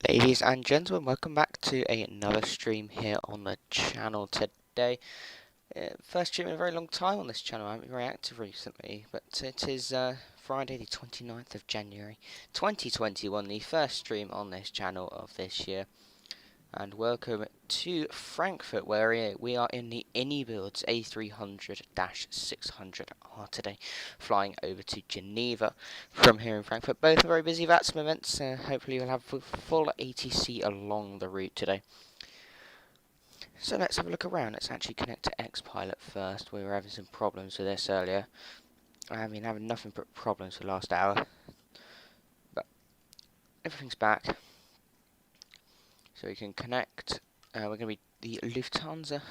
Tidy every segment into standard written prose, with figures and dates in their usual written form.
Ladies and gentlemen, welcome back to another stream here on the channel today. First stream in a very long time on this channel. I haven't been very active recently, but it is Friday the 29th of January 2021, the first stream on this channel of this year. And welcome to Frankfurt, where we are in the iniBuilds A300-600R today, flying over to Geneva from here in Frankfurt. Both are very busy VATSIM events. Hopefully we'll have full ATC along the route today. So let's have a look around. Let's actually connect to X-Pilot first. We were having some problems with this earlier. I have been having nothing but problems for the last hour. But everything's back. So we can connect. We're going to be the Lufthansa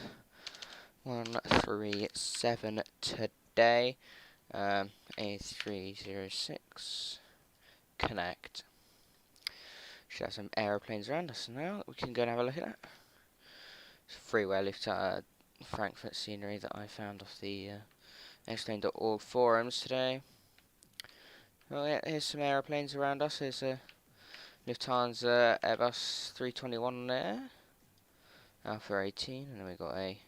137 today. A306 connect. Should have some aeroplanes around us now that we can go and have a look at. It's freeway Lufthansa Frankfurt scenery that I found off the explain.org forums today. Well, yeah, here's some aeroplanes around us. Here's a Lufthansa Airbus 321 there. Alpha 18, and then we've got a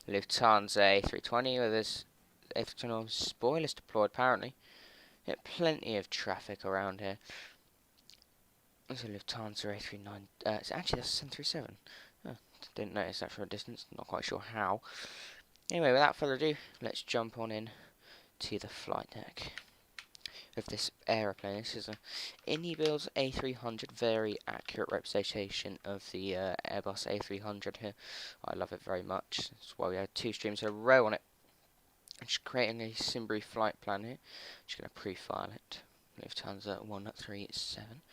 Lufthansa A320 with this A321 spoilers deployed apparently. Yeah, plenty of traffic around here. There's a Lufthansa A39. It's actually that's a 737. Oh, didn't notice that from a distance. Not quite sure how. Anyway, without further ado, let's jump on in to the flight deck of this aeroplane. This is a iniBuilds A300, very accurate representation of the Airbus A300 here. I love it very much. That's why we had 2 streams in a row on it. I'm just creating a Simbury flight plan here. Just going to pre-file it. Lufthansa 137.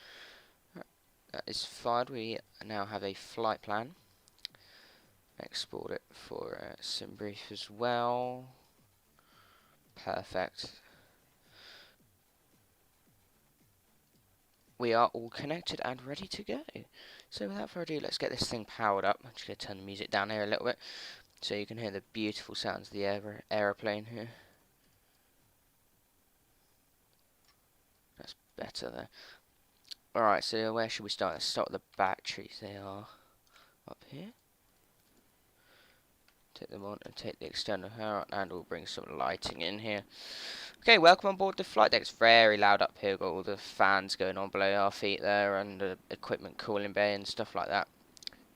Right. That is fired. We now have a flight plan. Export it for Simbury as well. Perfect. We are all connected and ready to go. So without further ado, let's get this thing powered up. I'm just going to turn the music down here a little bit so you can hear the beautiful sounds of the aeroplane here. That's better there. Alright, so where should we start? Let's start with the batteries. They are up here. Take them on and take the external power, and we'll bring some lighting in here. Okay, welcome on board the flight deck. It's very loud up here. Got all the fans going on below our feet there, and the equipment cooling bay and stuff like that.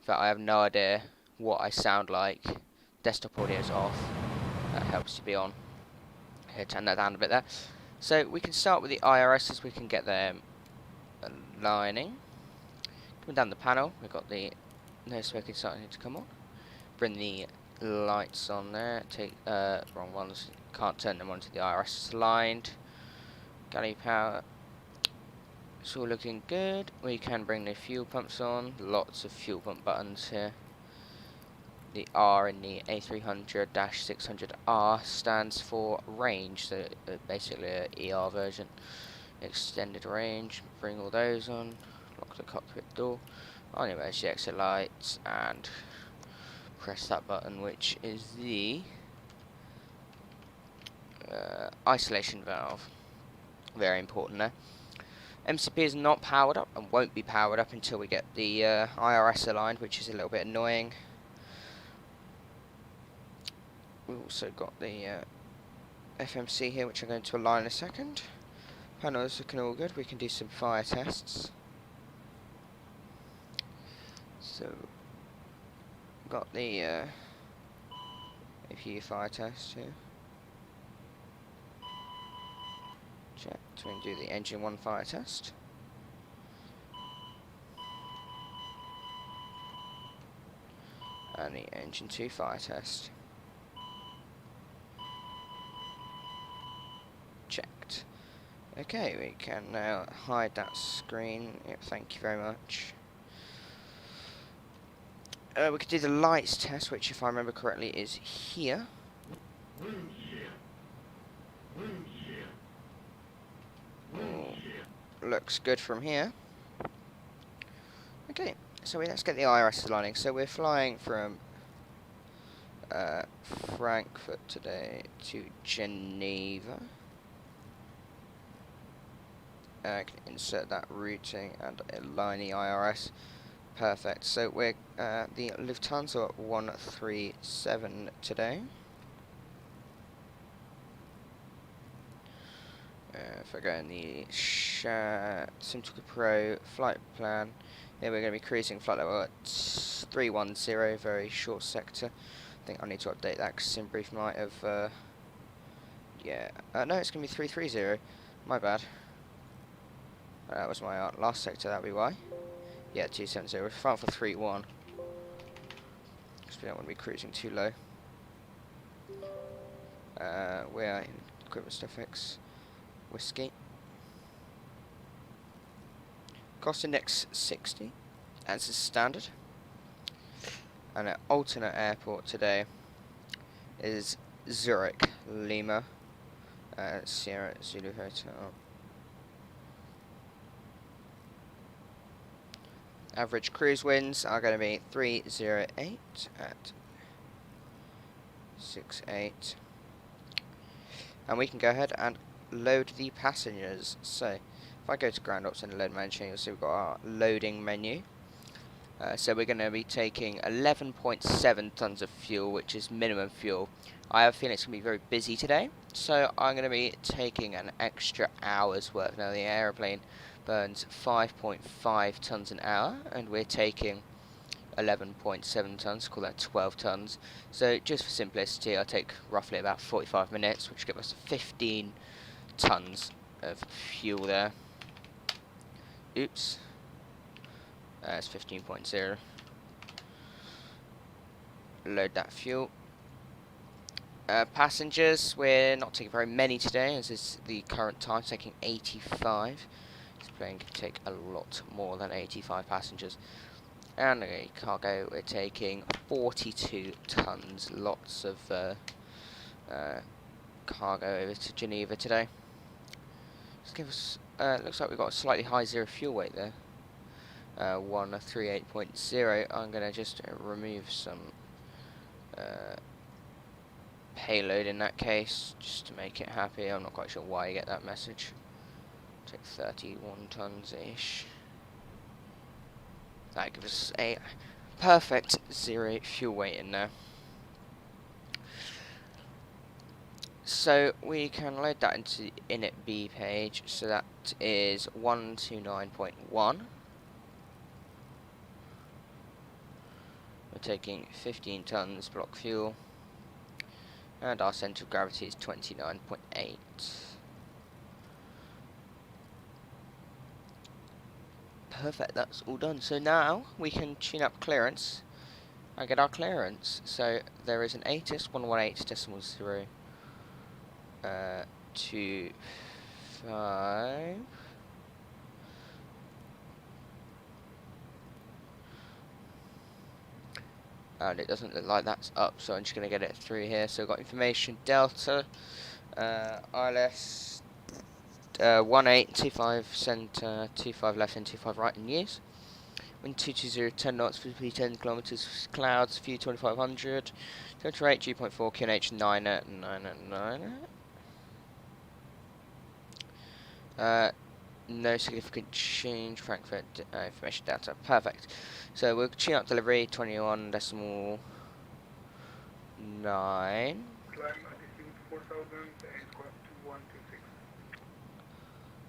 In fact, I have no idea what I sound like. Desktop audio's off. That helps to be on. Here, turn that down a bit there. So we can start with the IRS as we can get them aligning. Coming down the panel, we've got the no smoking starting to come on. Bring the lights on there. Take wrong ones. Can't turn them on to the IRS aligned. Galley power. It's all looking good. We can bring the fuel pumps on. Lots of fuel pump buttons here. The R in the A300-600R stands for range, so basically a ER version. Extended range. Bring all those on. Lock the cockpit door. On your emergency exit lights and press that button, which is the isolation valve. Very important there. MCP is not powered up and won't be powered up until we get the IRS aligned, which is a little bit annoying. We've also got the FMC here, which I'm going to align in a second. Panel is looking all good. We can do some fire tests. So, got the APU fire test here. Check to do the engine 1 fire test. And the engine 2 fire test. Checked. Okay, we can now hide that screen. Yep, thank you very much. We could do the lights test, which if I remember correctly is here. Looks good from here. Okay, so let's get the IRS aligning. So we're flying from Frankfurt today to Geneva. can insert that routing and align the IRS. Perfect. So we're the Lufthansa 137 today. If I go in the SimTalker Pro flight plan, here we're going to be cruising flight level at 310, very short sector. I think I need to update that because SimBrief might have, no, it's going to be 330, my bad. That was my last sector, that'd be why. Yeah, 270, we're flying for 31, because we don't want to be cruising too low. We are in equipment stuff X, whiskey. Cost index 60, as is standard. And our alternate airport today is Zurich, Lima, Sierra Zulu Hotel. Average cruise winds are going to be 308 at 68. And we can go ahead and load the passengers. So if I go to ground ops and load manager, you'll see we've got our loading menu. So we're going to be taking 11.7 tons of fuel, which is minimum fuel. I have a feeling it's going to be very busy today, so I'm going to be taking an extra hour's work. Now the aeroplane burns 5.5 tons an hour, and we're taking 11.7 tons, call that 12 tons. So just for simplicity, I'll take roughly about 45 minutes, which gives us 15 tons of fuel there. Oops. It's 15.0. Load that fuel. Passengers, we're not taking very many today, as is the current time, taking 85. This plane can take a lot more than 85 passengers. And cargo, we're taking 42 tons, lots of cargo over to Geneva today. Let's give us, looks like we've got a slightly high zero fuel weight there. 138.0. I'm going to just remove some payload in that case, just to make it happy. I'm not quite sure why you get that message. Take 31 tons-ish. That gives us a perfect zero fuel weight in there. So we can load that into the iniB page, so that is 129.1. We're taking 15 tons block fuel, and our centre of gravity is 29.8. Perfect, that's all done. So now we can tune up clearance and get our clearance. So there is an ATIS 118.025. And it doesn't look like that's up, so I'm just going to get it through here. So we've got information Delta, ILS 1825 centre, 25 left and 25 right in use. Wind 220, 10 knots, visibility 10 kilometres, clouds, view 2500, temperature rate G.4, QNH 9 at 9 at 9 at. No significant change, Frankfurt information data, perfect. So we'll tune up delivery 21.9.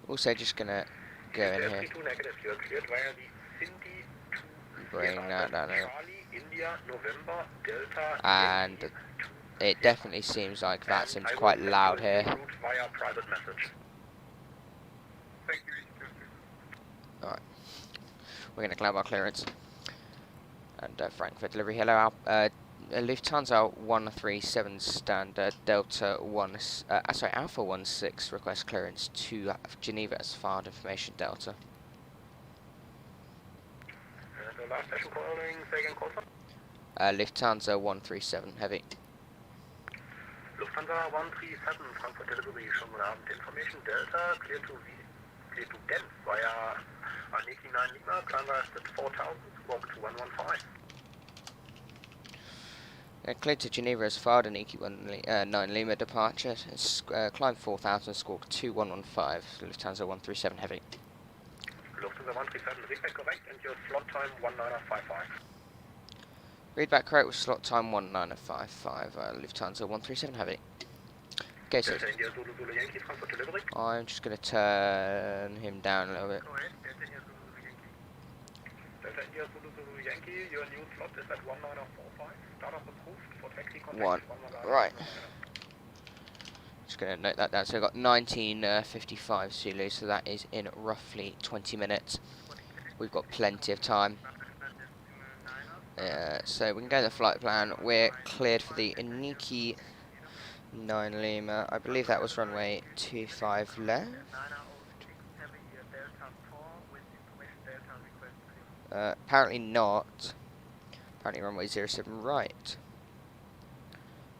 Also just gonna go in here, bring that down here, and it definitely seems like VATSIM's quite loud here. Alright, we're going to climb our clearance. And Frankfurt delivery, hello, Lufthansa 137 standard, Delta 1, Alpha 16 request clearance to Geneva as filed information Delta. The last station calling, say again, call sign? Lufthansa 137 heavy. Lufthansa 137, Frankfurt delivery, schönen guten Abend. Information Delta, clear to Genf via 189 Lima, climb at 4000, walk to 115. Cleared to Geneva as filed, an EQ 9 Lima departure. It's climb 4000, score 2115, Lufthansa 137 Heavy. Lufthansa 137, readback correct, and your slot time 1955. Readback correct with slot time 1955, Lufthansa 137 Heavy. Okay, so Delta India Zulu Zulu Yankee, Frankfurt delivery. I'm just going to turn him down a little bit. Go ahead, Delta India Zulu Zulu Yankee. Delta India Zulu Zulu Yankee, your new slot is at 1945. Startup approved for taxi contact. Right. Just going to note that down. So I've got 1955 Zulu, so that is in roughly 20 minutes. We've got plenty of time. So we can go to the flight plan. We're cleared for the iniBuilds 9 Lima. I believe that was runway 25 left. Apparently not. Apparently runway 07 right.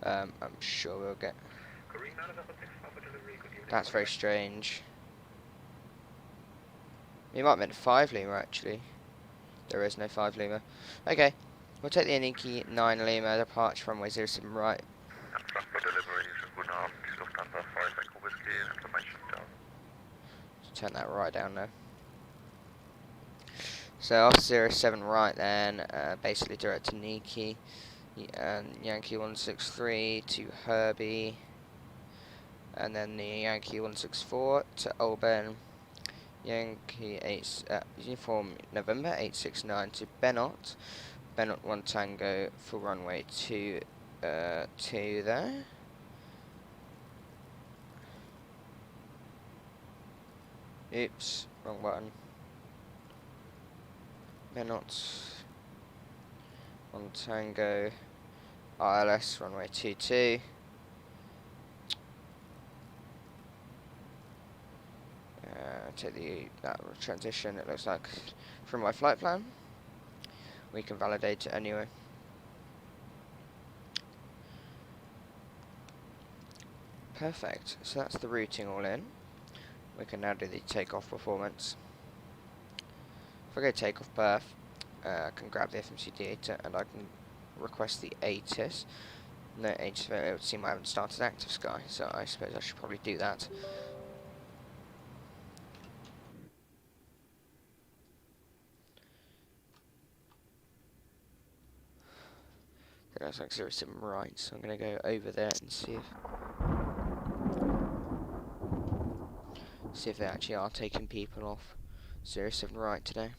I'm sure we'll get. That's very strange. You might have meant 5 Lima actually. There is no 5 Lima. Okay, we'll take the iniBuilds 9 Lima, departure runway 07 right. Just turn that right down now. So off 07 right then, basically direct to Niki, and Yankee 163 to Herbie, and then the Yankee 164 to Olben, Yankee 8, Uniform November 869 to Benot, Benot 1 Tango for runway 2 there. Oops, wrong button. Benot 1 Tango, ILS runway 22. Take that transition, it looks like, from my flight plan. We can validate it anyway. Perfect, so that's the routing all in. We can now do the takeoff performance. If I go takeoff berth, I can grab the FMC data and I can request the ATIS. No ATIS, it would seem I haven't started active sky, so I suppose I should probably do that. It looks like 07 right, so I'm going to go over there and see if they actually are taking people off 07 right today.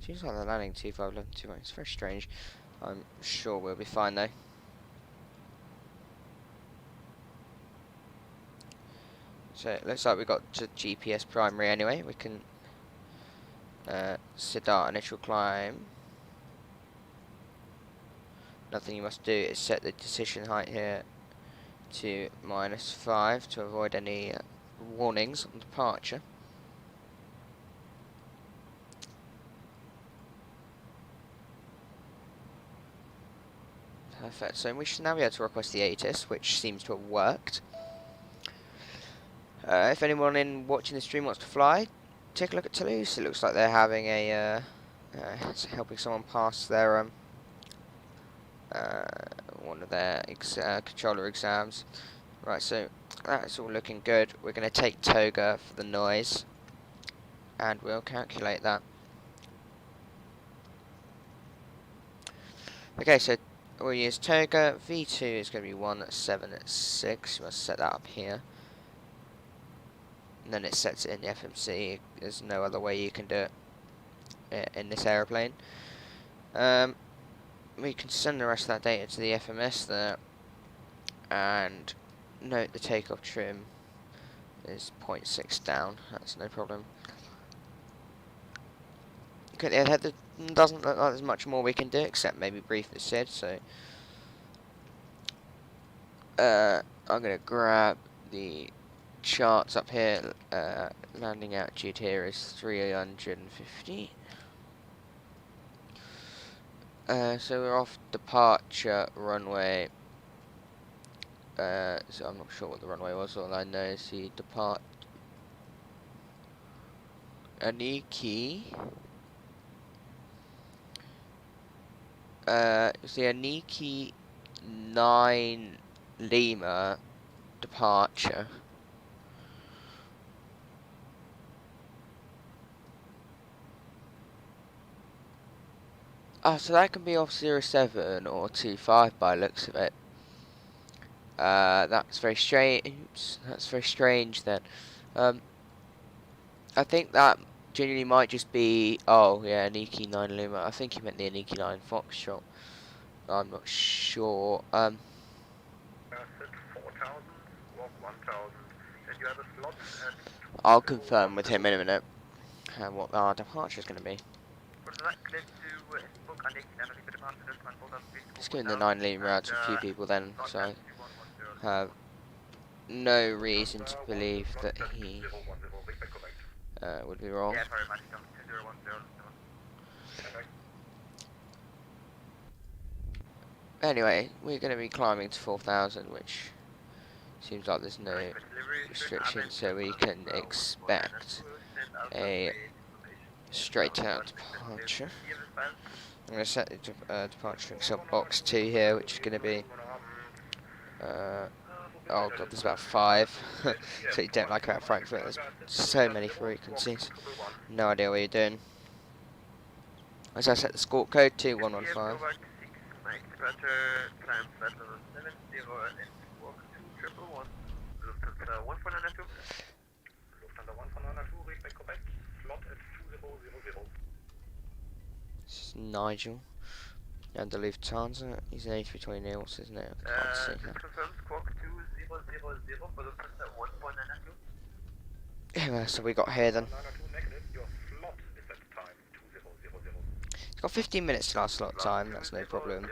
Seems like they're landing 2511 right. It's very strange. I'm sure we'll be fine though. So it looks like we got to GPS primary anyway. We can start initial climb. Nothing you must do is set the decision height here to -5 to avoid any warnings on departure. Perfect, so we should now be able to request the ATIS, which seems to have worked. If anyone watching the stream wants to fly, take a look at Toulouse. It looks like they're having a helping someone pass their one of their controller exams. Right, so that's all looking good. We're going to take Toga for the noise, and we'll calculate that. Okay, so we'll use Toga. V2 is going to be 176. You must set that up here. And then it sets it in the FMC. There's no other way you can do it in this aeroplane. We can send the rest of that data to the FMS there, and note the takeoff trim is 0.6 down. That's no problem. Okay, there doesn't look like there's much more we can do except maybe brief the SID. So I'm gonna grab the charts up here. Landing altitude here is 350. So we're off departure runway So I'm not sure what the runway was. All I know is the depart Aniki. It's the Aniki 9 Lima departure. Oh, so that can be off 07 or 25 by looks of it. That's very strange. That's very strange then. I think that genuinely might just be. Oh yeah, Aniki 9 Lima. I think he meant the Aniki 9 Foxtrot. I'm not sure. Sit 4,000, walk 1,000. And you have a slot at I'll confirm with him in a minute what our departure is going to be. Let's go in the 9 Lima route to a few people then, so I have no reason to believe that he would be wrong. Anyway, we're going to be climbing to 4,000, which seems like there's no restriction, so we can expect a straight out departure. I'm going to set the departure in box 2 here, which is going to be oh god, there's about 5. So you don't like about Frankfurt, there's so many frequencies. No idea what you're doing. As I set the score code 2115. This is Nigel. And the Lufthansa. He's an A320, what's his name? I can't see that. So we got here then. It's got 15 minutes to our slot time, that's no problem.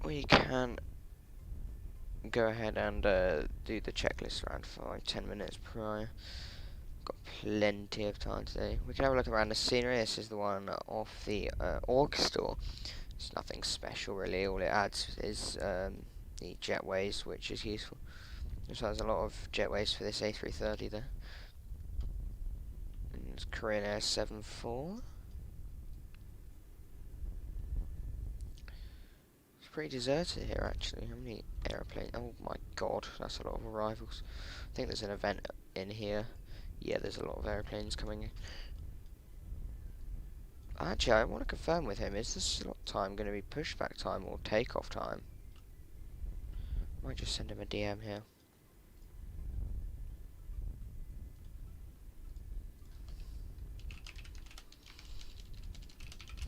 We can go ahead and do the checklist around 5-10 minutes prior. Got plenty of time today. We can have a look around the scenery. This is the one off the Org store. It's nothing special really. All it adds is the jetways, which is useful. So there's a lot of jetways for this A330 there. And it's Korean Air 74. It's pretty deserted here actually. How many aeroplanes? Oh my god, that's a lot of arrivals. I think there's an event in here. Yeah, there's a lot of aeroplanes coming in. Actually, I want to confirm with him, is the slot time going to be pushback time or takeoff time? I might just send him a DM here.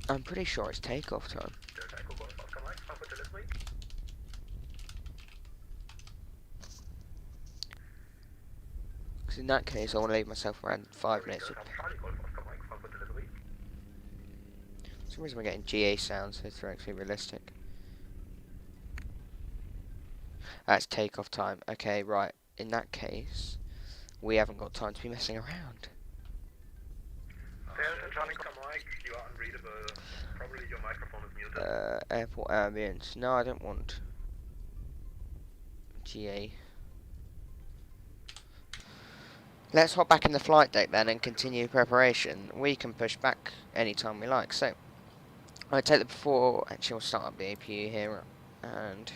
I'm pretty sure it's takeoff time. Because in that case, I want to leave myself around 5 minutes. For some reason we're getting GA sounds, so it's actually realistic. That's takeoff time. Okay, right. In that case, we haven't got time to be messing around. You are unreadable. Probably your microphone is muted. Airport ambience. No, I don't want GA. Let's hop back in the flight deck then and continue preparation. We can push back anytime we like. So, I take the before. Actually, we'll start up the APU here. And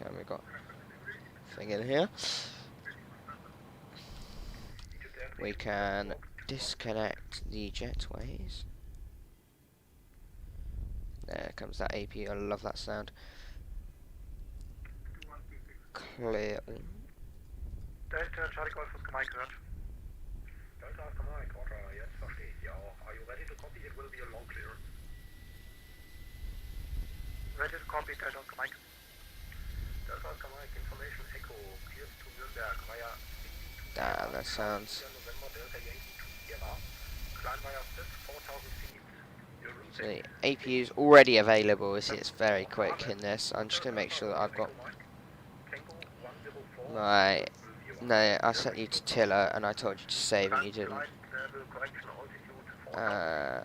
okay, we got a thing in here. We can disconnect the jetways. There comes that APU. I love that sound. Clear. Delta, Charlie Golf ist gemeint gehört. Delta ist gemeint, Roger, jetzt verstehe ich Sie auch. Are you ready to copy? It will be a long clear. Ready to copy, Delta ist gemeint. Delta ist gemeint, Information Echo, clears to Nürnberg via... Ah, that sounds... November, Delta Yankee to Sierra. Kleinweier sit, 4,000 feet. So the APU is already available, you see it's very quick in this. I'm just going to make sure that I've got my... No, I set you to tiller and I told you to save and you didn't.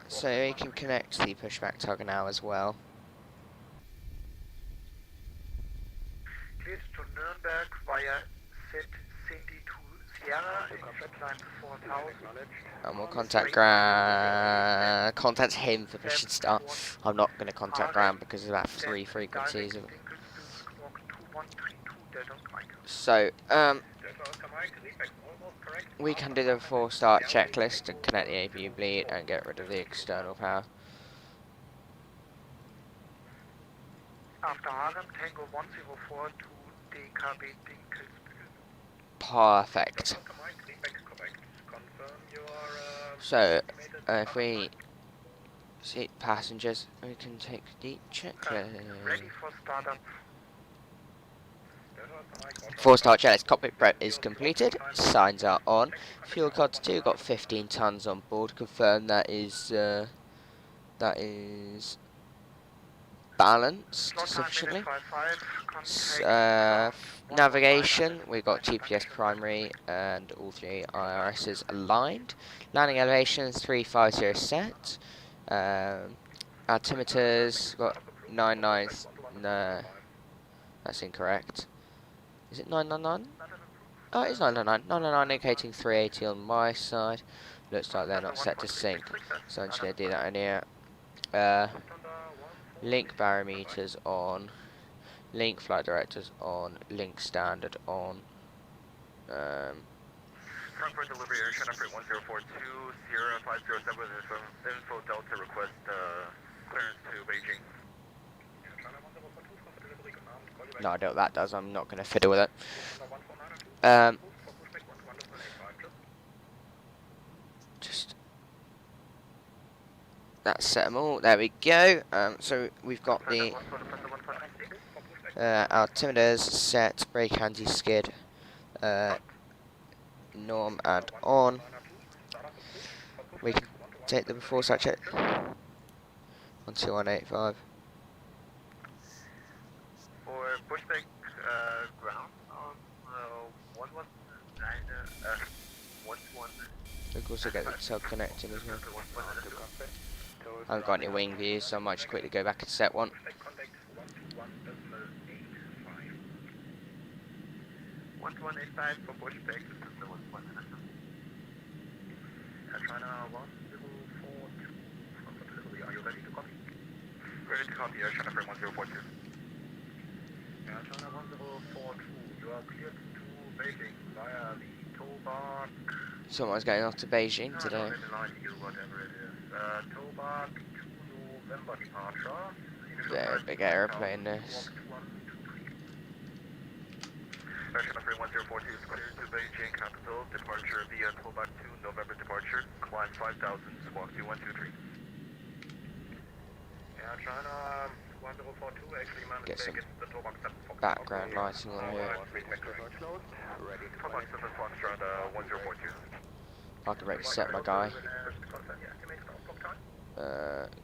So we can connect the pushback tugger now as well. cleared to Nuremberg via Cindy to Sierra in flatline 4000. And we'll contact contact him for mission start. I'm not going to contact Graham because of that 3 frequencies. So, we can do the 4-start checklist and connect the APU bleed and get rid of the external power. After Harem, Tango 104 to DKB Dinkelsbühl. Perfect. So, if we see passengers, we can take the checklist. Ready for startup. 4-star checklist. Cockpit prep is completed. Signs are on. Fuel cards 2 got 15 tons on board. Confirm that is balanced sufficiently. Navigation, we got GPS primary and all 3 IRSs aligned. Landing elevation 350 set. Altimeters got 99. No, that's incorrect. Is it 999? Oh, it is 999. 999 indicating 380 on my side. Looks like they're not set to sync, so I'm just going to do that in here. Link barometers on. Link flight directors on. Link standard on. Frankfurt delivery air channel 1042 Sierra 507 with info Delta request clearance to Beijing. No, I don't know what that does. I'm not going to fiddle with it. Just that's set them all. There we go. So we've got the altimeters set, brake anti-skid, norm and on. We can take the before start check. 12185. For pushback ground on 119. We can also get the tail connecting as well. I haven't got any wing views, so I might just quickly go back and set one. 1185 for pushback. China 1042 Frankfurt delivery. Are you ready to copy? Ready to copy, Air China frame 1042. Air China 1042, you are cleared to Beijing via the Tobak. Someone's going off to Beijing today. Whatever it is. Tobak to November departure. They're a big aeroplane, this. Air China frame 1042 is cleared to Beijing capital. Departure via Tobak to November departure. Climb 5000, squawk 2123. Air China 1042 actually managed Get to some get the Tobak 7 background lighting on here. Tobak 7 Foxtrot 1042. I can break set my guy.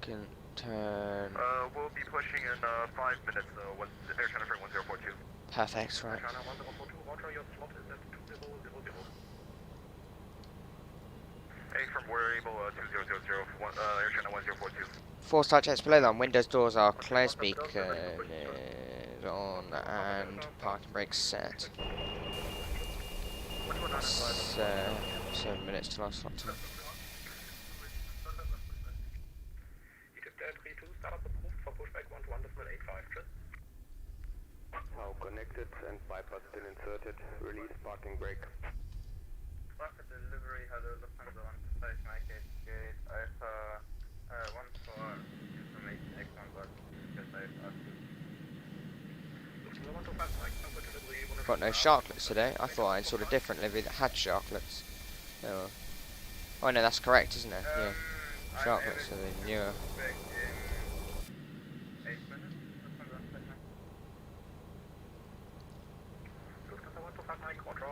Can turn. We'll be pushing in 5 minutes. Air China frame 1042. Perfect, right. Air China 1042, Roger, your slot is at 2000. Hey, from Wearable 2000, Air China 1042. 4-star checks below them. Windows, doors are closed. Beacon is on and parking brakes set. 7 minutes till our slot time. Now connected and bypass still inserted. Release parking brake. Frankfurt delivery, hello, Lufthansa 1 to my gate, Alpha 1 for information X1, but just I've asked you. Got no sharklets today. I thought I installed a different livery that had sharklets. Oh, oh no, that's correct, isn't it? Yeah. Sharklets are the newer.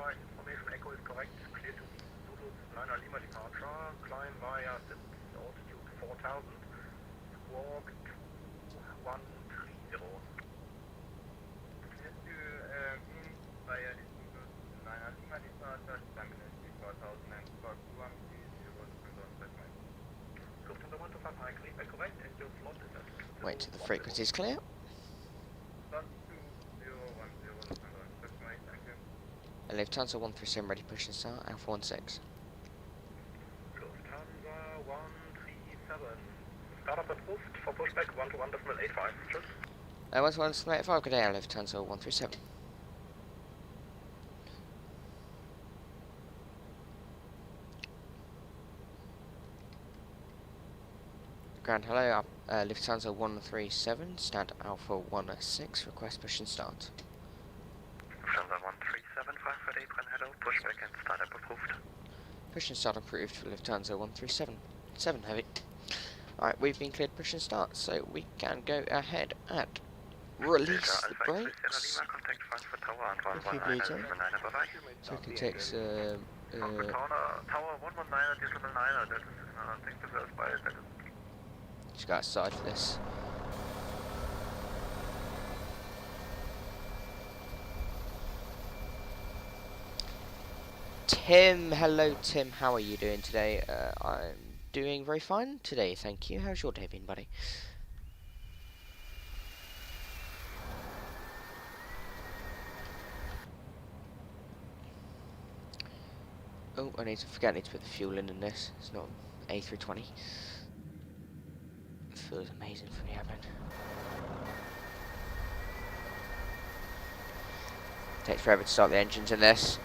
Information echo is correct. Clear to Zulu 9 Lima departure. Climb via altitude 4000. Squawk 2130. Clear to via Zulu 9 Lima departure. Climb 4000 and squawk 2130. Lufthansa 125 clear by correct and your slot is at. Wait till the frequency is clear. +2010. Lufthansa 137 ready, push and start, Alpha 16. Lufthansa 137. Startup approved for pushback 121.85. Tschüss. 185, good day, Lufthansa 137. Ground hello, Lufthansa 137, stand Alpha 16, request push and start. Lufthansa 137, Frankfurt Friday, hello, pushback and startup approved. Push and start approved for Lufthansa 137. 7 heavy. Alright, we've been cleared push and start, so we can go ahead and release the brakes. If you please, so we can take some... Tower 119, decimal 9, that is, I think the first by a second. Just got aside for this. Tim, hello Tim, how are you doing today? I'm doing very fine today, thank you. How's your day been, buddy? Oh, I need to put the fuel in this. It's not A320. Feels amazing for the admin. Takes forever to start the engines in this.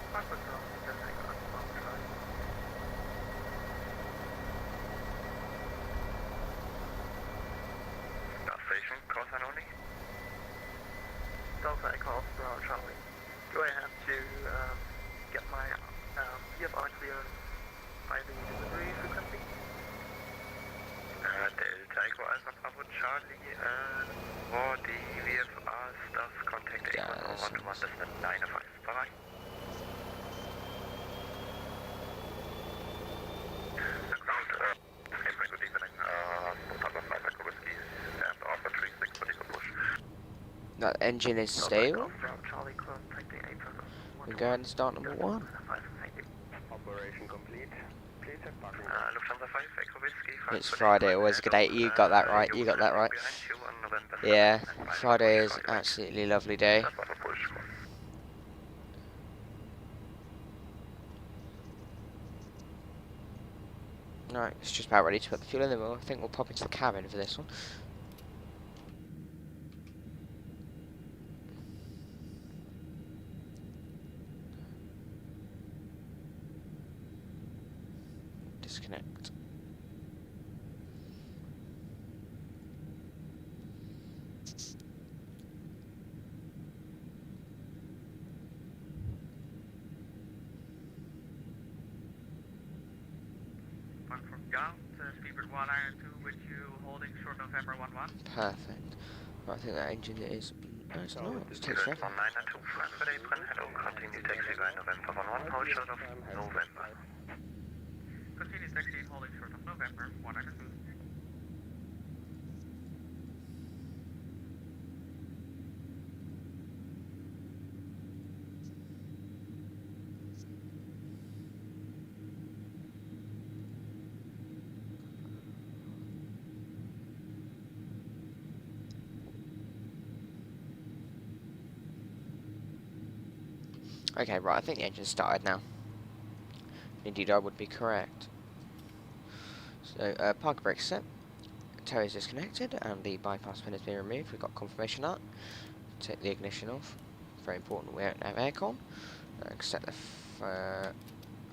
Station, call sign only. Delta Echo Charlie. Do I have to get my VFR clearance by the delivery frequency? Delta Echo Alpha Bravo Charlie, for the VFR stuff, contact A101.95. Bye-bye. That engine is stable. We go ahead and start number 1. Operation complete. Please have parking. Lufthansa 5, Echo Whiskey. It's Friday, always a good day. You got that right, you got that right. Yeah, Friday is absolutely lovely day. Alright, it's just about ready to put the fuel in the wheel. I think we'll pop into the cabin for this one. Disconnect. From Young to Speedbird 1 Iron 2 with you holding short November 11. Perfect. Right, I think that engine is... No, it's not. It takes forever. 1992 Frankfurt Apron, hello, continue taxi by November 11, hold short of November. Continue taxi holding short of November 1 Iron 2. Okay, right, I think the engine started now. Indeed, I would be correct. So, park brake set, tow is disconnected, and the bypass pin has been removed. We've got confirmation of that. Take the ignition off. Very important, we don't have aircon. Set the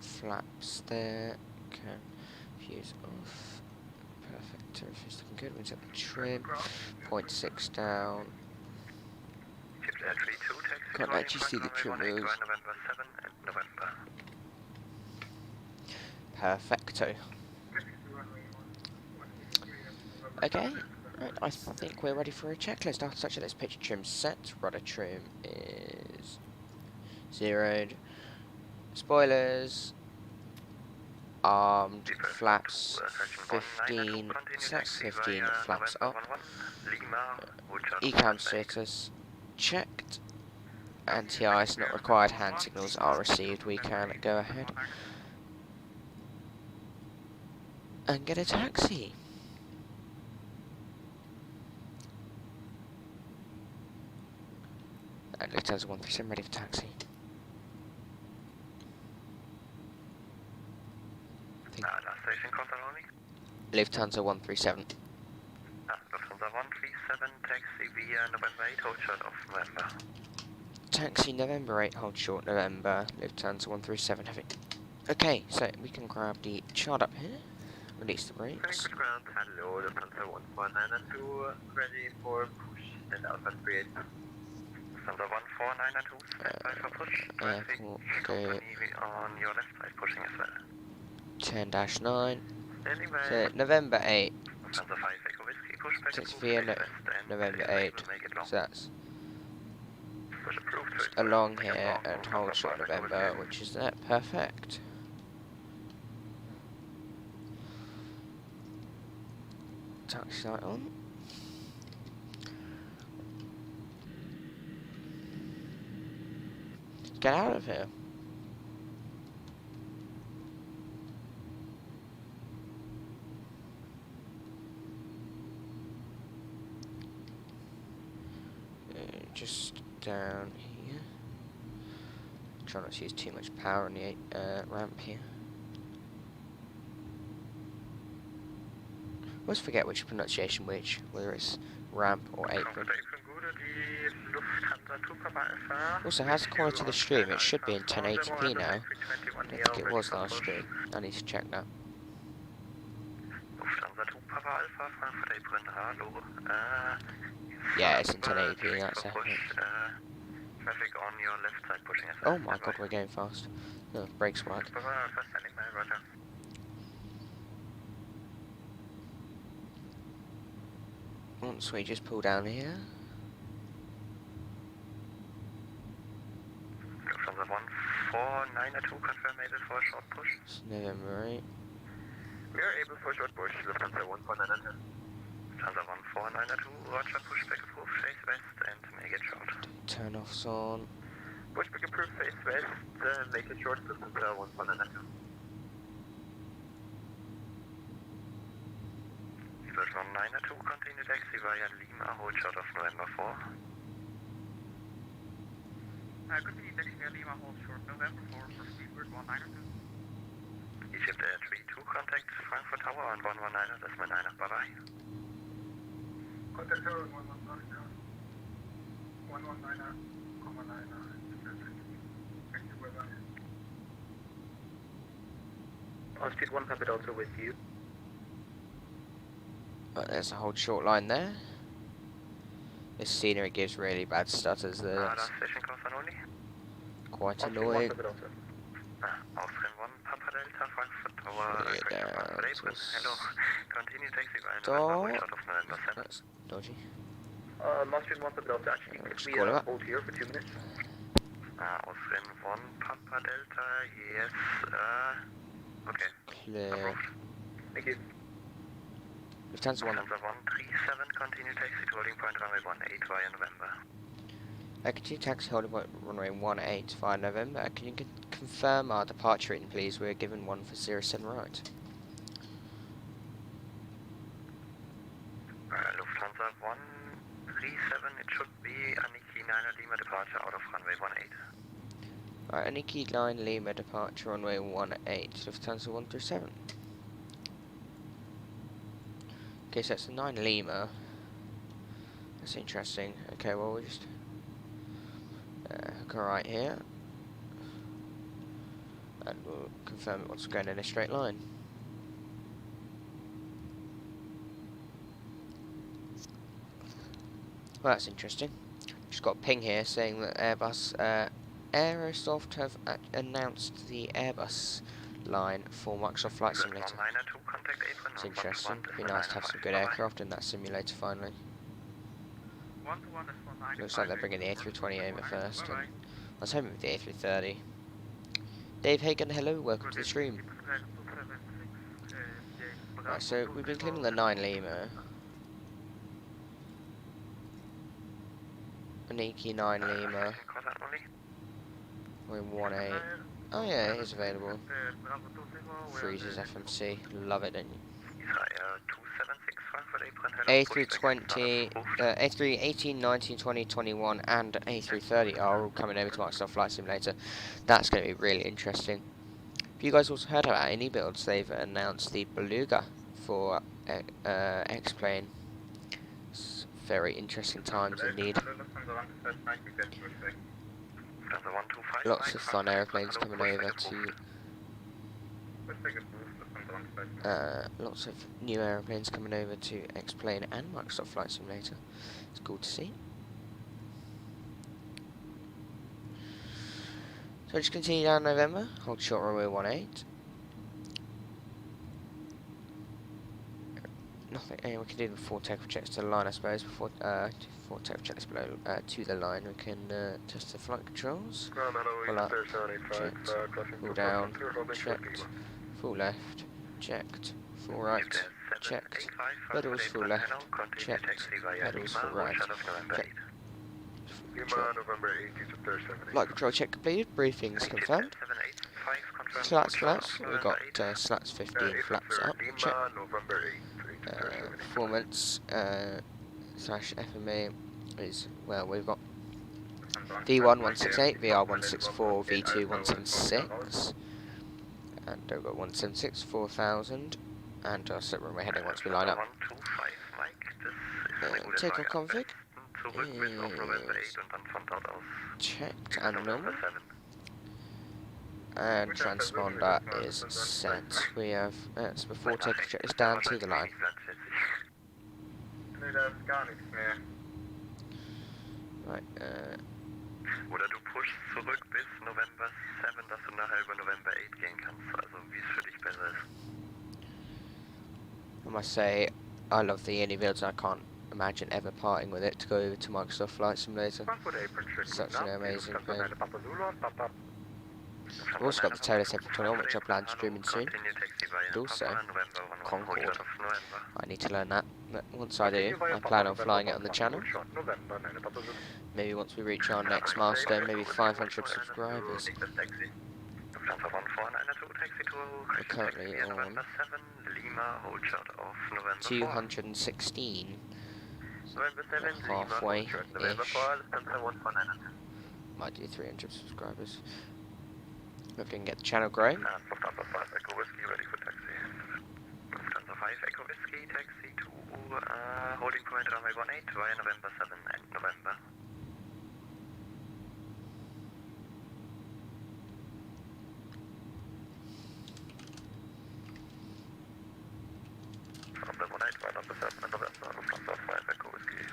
flaps there. Okay, fuse off. Perfect, everything's looking good. We set the trim. 0.6 down. Can't actually see the trim wheels. Perfecto. Okay, right, I think we're ready for a checklist. After such a let's pitch trim set. Rudder trim is zeroed. Spoilers. Armed. Flaps 15. Slats 15. Flaps up. Ecam status checked. Anti-ice not required. Hand signals are received. We can go ahead and get a taxi. Lufthansa 137 ready for taxi. Lufthansa 137. Lufthansa 137, taxi via November 8, hold short of November. Taxi November 8, hold short November, Lufthansa 137 heavy. Okay, so we can grab the chart up here, release the brakes. Frankfurt ground, hello, Lufthansa 1492, ready for push and Alpha 38. Lufthansa 1492, stand by for push. Traffic company on your left side pushing as well. 10-9. Standing by. So November 8. Lufthansa 5 Echo Whiskey, push back Takes approved, via face west and November clear 8. will make it long. So that's Push approved, just along here and hold short November, which is that. Perfect. Taxi light on. Get out of here. Just down here. Try not to use too much power on the ramp here. I always forget which pronunciation which, whether it's ramp or apron. Also, how's the quality of the stream? It should be in 1080p now. I don't think it was last stream. I need to check that. Yeah, it's in 1080p, that's epic. Traffic on your left side pushing as Oh my god, we're going fast. No, brakes work. Once we just pull down here. From the 1492, confirm able for a short push. It's November 8. We are able for a short push, Lufthansa 1492. Lufthansa 1492, roger, push back approved, face west and make it short. Turn offs on. Push back approved, face west, make it short, Lufthansa 1492. Eagles 192, continue taxi via Lima, hold short of November 4. Continue taxi via Lima, hold short November 4 for Speedbird 192. Egypt Air 32, contact Frankfurt Tower on 119, that's my 9, bye-bye. Contact Tower 119, 119, 9. Thank you, bye-bye. On speed 1, Papa Delta with you. Right, there's a hold short line there. This scenery gives really bad stutters there. That's quite annoying. Austrian 1, Papa Delta, Frankfurt Tower, hello. Continue taxi by November, short of November 7. That's dodgy. Austrian 1, Papa Delta, actually, could we hold here for 2 minutes? Austrian 1, Papa Delta, yes, okay. Clear. Approved. Thank you. Lufthansa 1. Lufthansa 137, continue taxi to holding point runway 18 via November. Continue taxi holding point runway 18 via November. Can you confirm our departure rating, please? We're given one for 07 right. Lufthansa 137, it should be Aniki 9 Lima departure out of runway 18. Alright, Aniki 9 Lima departure runway 18, Lufthansa 137. Okay, so it's a 9 Lima. That's interesting. Okay, well, we'll just hook her right here. And we'll confirm it once we're going in a straight line. Well, that's interesting. Just got a ping here saying that Airbus, Aerosoft have announced the Airbus line for Microsoft Flight Simulator. It's interesting. It'd be nice to have some good aircraft in that simulator finally. Looks like they're bringing the A320 over first. And I was hoping with the A330. Dave Hagen, hello, welcome to the stream. Right, so we've been cleaning the 9 Lima. Aniki 9 Lima. We're 18. Oh yeah, it is available. Freezes FMC. Love it, don't you? A320, A318, 19, 20, 21 and A330 are all coming over to Microsoft Flight Simulator. That's going to be really interesting. Have you guys also heard about iniBuilds? They've announced the Beluga for X-Plane. It's very interesting times indeed. Lots of fun aeroplanes coming over to. Lots of new aeroplanes coming over to X-Plane and Microsoft Flight Simulator. It's cool to see. So just continue down November. Hold short runway 18. Nothing. We can do the before takeoff checks to the line, I suppose. Before takeoff checks below to the line, we can test the flight controls. Full up, checked. Full down, checked. Full left, checked. Full right, checked. Pedals full left, checked. Pedals full right, checked. Flight control check completed. Briefings confirmed. Slats flaps. We've got slats 15 flaps up. Check. Performance slash FMA is, well, we've got V1 168, VR 164, V2 176, and we've got 176 4000, and our set runway heading once we line up. Takeoff config is checked and normal, and transponder is set. We have so before takeoff check is down to the line. Right, Oder du pushst zurück bis November 7, dass du nachher über November 8 gehen kannst, also wie es für dich besser ist. I must say, I love the iniBuilds. I can't imagine ever parting with it to go over to Microsoft Flight Simulator. Such an amazing plane. I've also got the TWO VATSIM, which I plan to stream in soon. And also, Concorde. I need to learn that. But once I do, I plan on flying it on the channel. Maybe once we reach our next milestone, maybe 500 subscribers. We're currently on 216. Halfway-ish. Might do 300 subscribers. Hope we can get the channel growing. Lufthansa 5 Echo Whiskey, ready for taxi. Lufthansa 5 Echo Whiskey, taxi to holding point runway 18 via November 7 and November. Runway 18 via November 7 and November, Lufthansa 5 Echo Whiskey.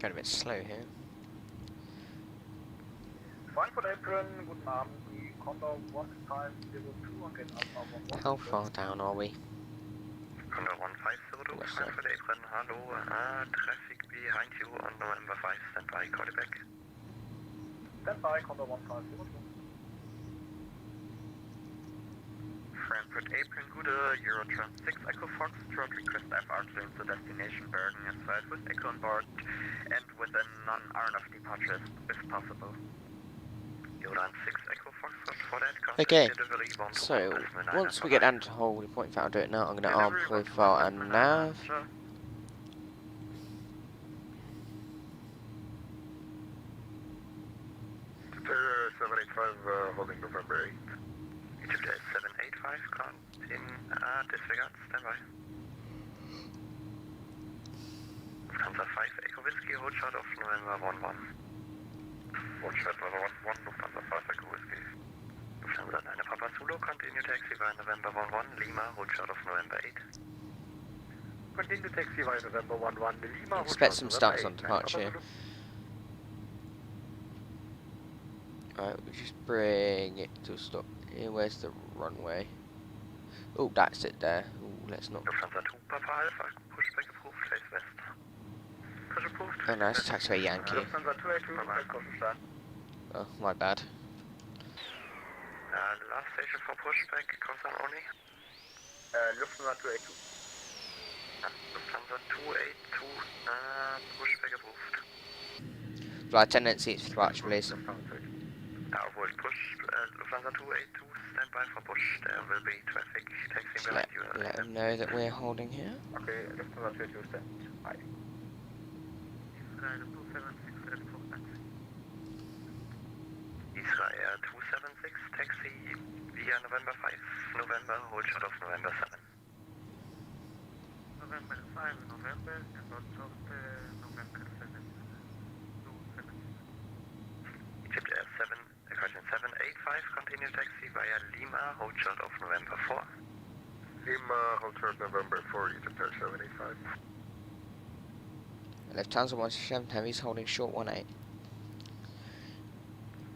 Going a bit slow here. Frankfurt Apron, guten Abend, die Condor 1502 und den Abfahrt von How far down are we? Condor 1502, Frankfurt Apron, hallo, traffic behind you on November 5, stand by, call it back. Stand by, Condor 1502. Frankfurt Apron, Gude, Eurotran 6 Echo Foxtrot, request FR claims to destination Bergen and South with Echo on board and with a non-RNF departure if possible. Okay, so once we get down to holding point, if I'll do it now, I'm going to arm profile and nav. 785 holding November 8. Egypt 785, count in disregard, standby. Lufthansa 5 Echo Whiskey, hold shot of November 11. Hold shot November 11, Lufthansa 5 Echo Whiskey. Lufthansa 9 Papa Zulu, continue taxi via November 11, Lima, hold shot of November 8. Continue taxi via November 11, Lima, Expect some stunts on departure. Alright, we just bring it to a stop. Here, where's the runway? Oh, that's it there. Oh, let's not. Lufthansa 2 Papa Alpha, pushback approved, face west. Push approved. Oh, nice, taxiway Yankee. Lufthansa 282, Oh, my bad. Last station for pushback, concern only. Lufthansa 282. Lufthansa 282, pushback approved. Flight tendency is departure, please. Avoid push, Lufthansa 282, stand by for push, there will be traffic taxi behind you. Let them know that we're holding here. Okay, Lufthansa 282, stand by. Israel 276, ready for taxi. Israel 276, taxi via November 5, November, hold short of November 7. November 5, November, short of November 7. Egypt Air 7, question 785, continue taxi via Lima, hold short of November 4. Lima, hold short November 4, Egypt Air 785. Lufthansa 137 Heavy's holding short 18.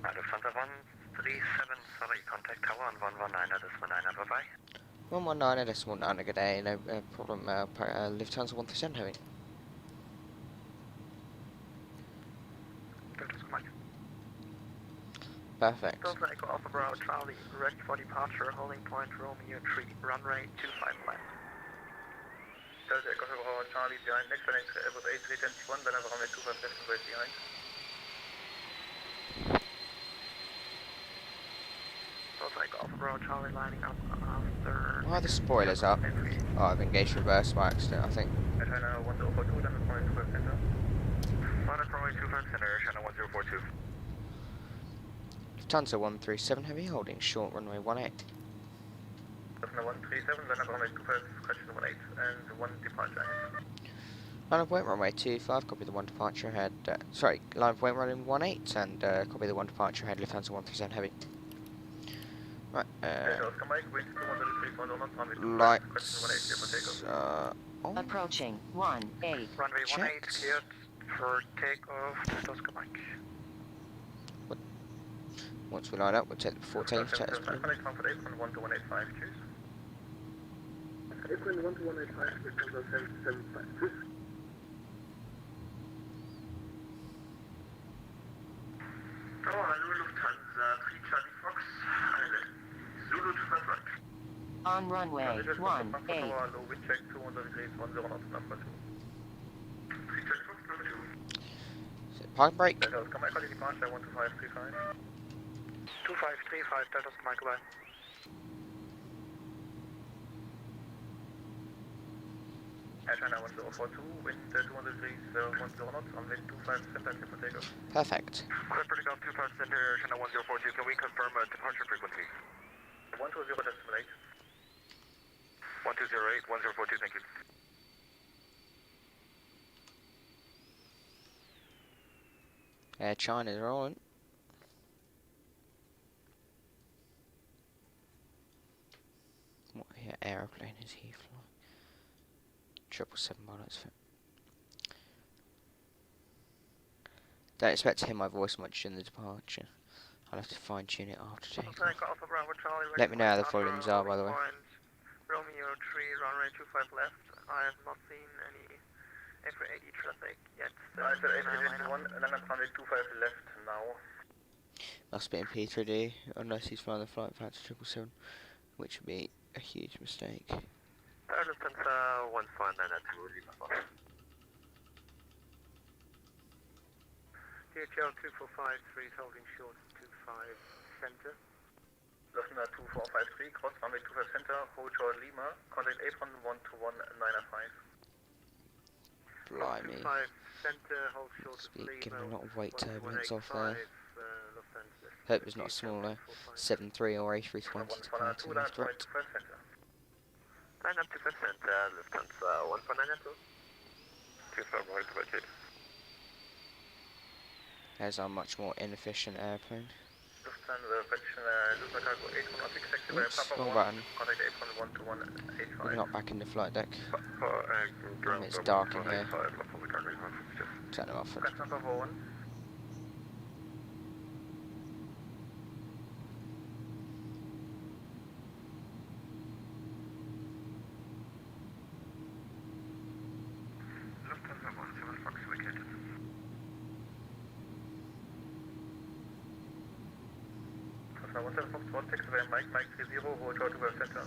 Lufthansa 137, sorry, contact tower on 119.9, bye-bye. 119.9, good day, no problem, Lufthansa 137 Heavy. Perfect. Delta Echo Alpha Bravo Charlie, ready for departure, holding point Romeo 3, runway 25 left. Delta Echo Bravo Charlie behind, next one Airbus A321, then runway 25 left and wait behind. Delta Echo Alpha Bravo Charlie lining up after... Why are the spoilers up? Oh, I've engaged reverse by accident, I think. China 1042, then runway 25 center. Runway 25 center, China 1042. Lufthansa 137 Heavy holding short runway 18. Lufthansa 137, then runway 25, question 18, and 1 departure ahead. Line of point runway 25, copy the 1 departure ahead, sorry, line of point runway 18, and copy the 1 departure ahead, Lufthansa 137 Heavy. Right, lights, on. Approaching 18. Runway 18 Checked. cleared for takeoff to Oscar Mike. Once we line up, we'll take the before takeoff test. Connect Frankfurt apron 12185, choose. Apron 12185, Lufthansa 775, choose. Lufthansa 3 Charlie Fox, Zulu to Frankfurt. On runway 18. Low wind check 200 degrees, 10 knots, number 2. 3 Charlie Fox, number 2. Park brake. Delta Oscar Mike, departure 12535. 2535, Delta Oscar Mike, bye. China 1042, wind 200 degrees, 10 knots, on wind 25 center, clear for takeoff. Perfect. Clear for takeoff 25 center, China 1042, can we confirm departure frequency? 120 decimal 8. 1208, 1042, thank you. Air China's rolling. What aeroplane is he flying? 777 pilots. Don't expect to hear my voice much in the departure. I'll have to fine tune it after takeoff. Let me know how the volumes are, by the way. Romeo 3, runway 25 left. I have not seen any A380 traffic yet. I said A381, and then I'm runway 25 left now. Must be in P3D, unless he's flying the flight path to 777, which would be a huge mistake. Lufthansa 159 Lima 4. DHL 2453 holding short 25 center. Lufthansa 2453, cross runway 25 center, hold short Lima, contact apron 121.905. Blimey. 25 center, hold short Must be Lima. giving a lot of weight turbulence off 118.5, there. Hope it's not smaller. 73 or A320 to party is direct. Line up to 5 center, Lufthansa 149 2 There's our much more inefficient airplane. Lufthansa, Lufthansa cargo 816, taxi by Oops, Papa wrong 1, button. contact apron 121.85. We're not back in the flight deck. It's dark in here. Turn them off. That's number 1. Lufthansa 17 Fox vacated. Lufthansa 17 Fox 1, taxi by Mike 30, hold short to center.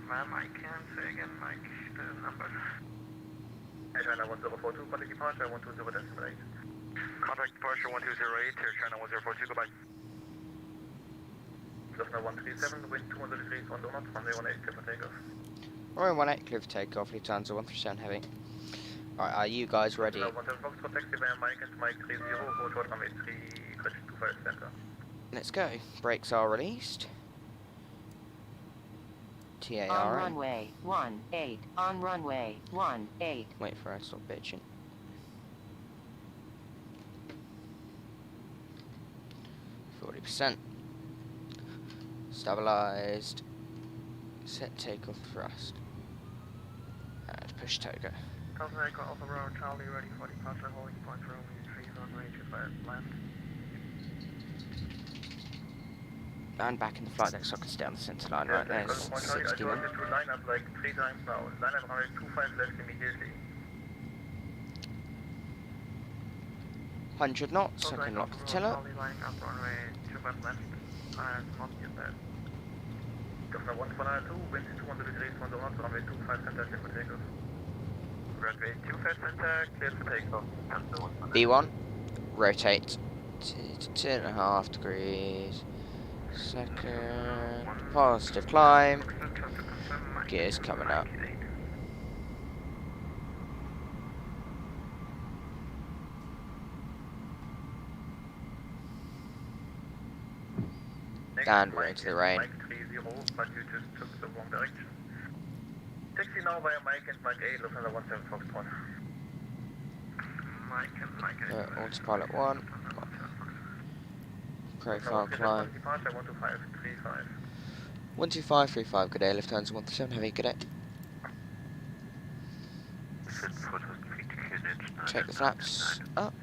Ma'am, I can't say again, Mike, the number. China 1042, contact departure 120 decimal 8. Contact departure 1208, here China 1042, goodbye. Lufthansa 137, wind 200 degrees, 10 knots, runway 18, clear for takeoff. Runway 18 clear for takeoff, Lufthansa 137 Heavy. Alright, are you guys ready? Lufthansa 17 Fox, taxi by Mike and Mike 30, hold short runway 3, correction 25 center. let's go. Brakes are released. On TARA. runway 18. On runway 18. Wait for her to stop bitching. %. Stabilised. Set takeoff thrust. And push toga. Delta Echo Alpha Bravo Charlie, ready for departure, holding point room, 3 runway 25 land. And back in the flight deck so I can stay on the centre line. Right, there's Point Charlie, I 61. told you to line up like 3 times now. Line up runway 25 left immediately. 100 knots, I Delta can Echo lock Alpha the Bravo tiller. Charlie, lining up runway 25 left. Not yet there. Governor 1 wind 200 degrees, 1 knots, runway 25 center, clear for takeoff. Runway 25 center, cleared for takeoff. B1, rotate to 2.5 degrees. Second, positive climb. Gears coming up. And we're into the rain. Mike 30, but you just took the wrong direction. Taxi now via Mike and Mike 8, Lufthansa 17 Foxtrot. Mike and Mike 8. Autopilot 1. Profile climb. Departure 12535. 12535, good day, Lufthansa 137, heavy, good day. Check the flaps up.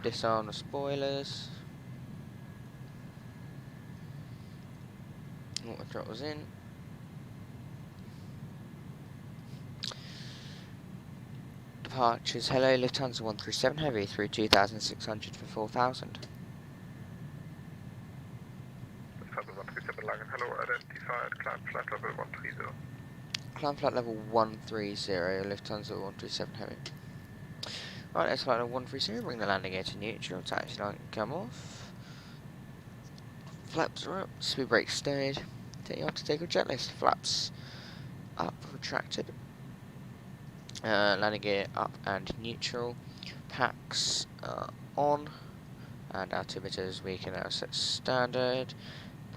Disarm the spoilers. Water throttles in. Departures, hello, Lufthansa 137, heavy, through 2,600 for 4,000. Lufthansa 137 Langen, hello, identified, climb flight level 130. Climb flight level 130, Lufthansa 137 heavy. Right, let's flight level 130, bring the landing gear to neutral, taxi line come off. Flaps are up, speed brake stayed. Take you off to take a jet list. Flaps up, retracted. Landing gear up and neutral. Packs on. And altimeters we can now set standard.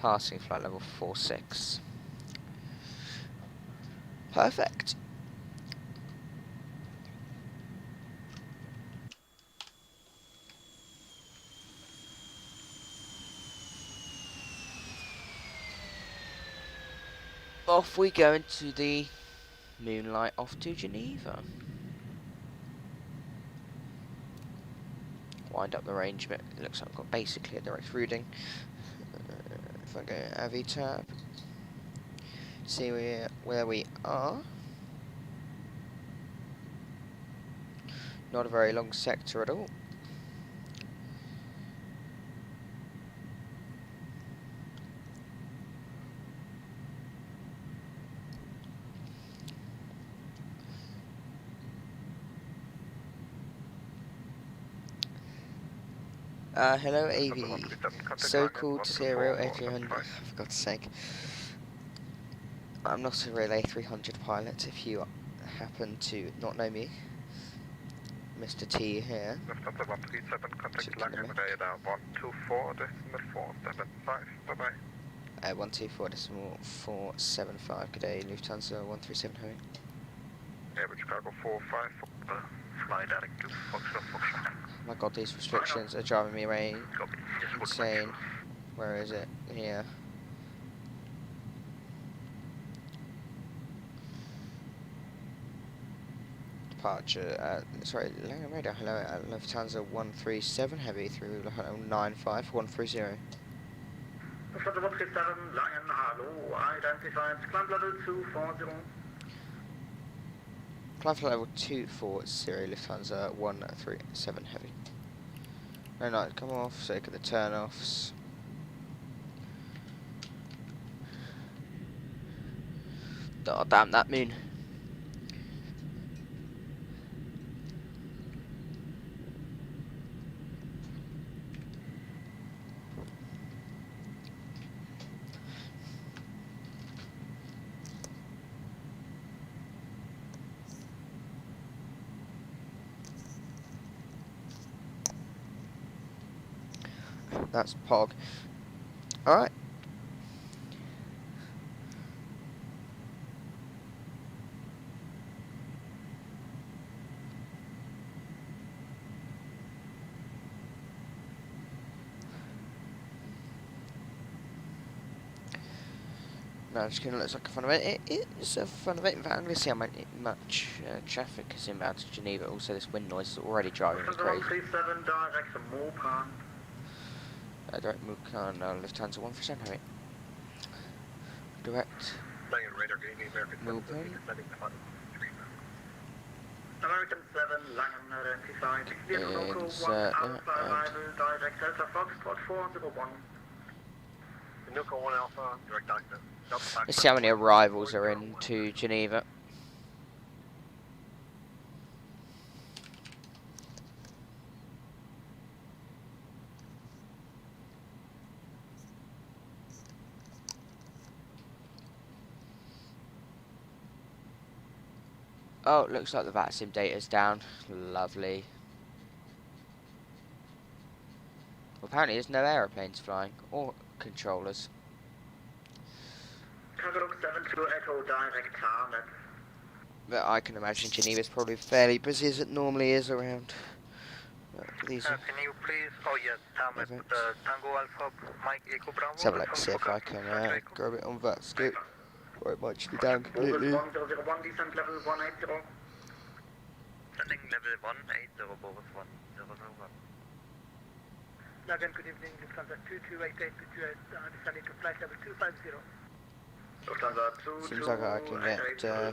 Passing flight level 46. Perfect. Off we go into the moonlight off to Geneva. Wind up the range a bit. It looks like I've got basically a direct routing. If I go AVI tab, see where we are. Not a very long sector at all. Hello AV, so-called serial A300, for God's sake. I'm not a real A300 pilot, if you happen to not know me. Mr. T here. Lufthansa 137, contact Langen, radar 124, decimal 475, bye-bye. 124.475, good day, Lufthansa 137 home. Average cargo 45, fly direct to Foxtrot. My god, these restrictions are driving me away. Insane. Where is it? Here. Departure, sorry, Langen radar, hello, Lufthansa 137, heavy through 95, 130. Lufthansa 137, Langen, hello, identified, climb level 240. Climb flight level 240, Lufthansa 137 heavy. No, no, come off, sake of the turn-offs. Oh, damn that moon. That's Pog. Alright. No, just kidding, it looks like a fun event. It is a fun event. In fact, I'm going to see how much traffic is inbound to Geneva. Also, this wind noise is already driving me crazy. 137 direct Mopan. Direct Mukan, Lufthansa 137 heavy. Direct Langen radar gaining American 7, Mupan. descending to Hut 3. American 7, Langen identified. Vehicle local 1 Insert Alpha that, and arrival, direct Delta Foxtrot 401. Nuka 1 Alpha, direct Delta. let's see how many arrivals are into Geneva. Oh, looks like the VATSIM data's down. Lovely. Well, apparently there's no aeroplanes flying, or controllers. Cargo 72 Echo direct target. But I can imagine Geneva's probably fairly busy as it normally is around these Can you please, oh yes, events. Tango Alpha, Mike Echo Bravo. Let's have a look, see if I can grab it on VATScope. Or it might just be down completely. 1001, descent level 180. Sending level 180, Boris 1001. Again, good evening, Lufthansa 2288, descending to flight level 250. Lufthansa 2288, Seems like I can get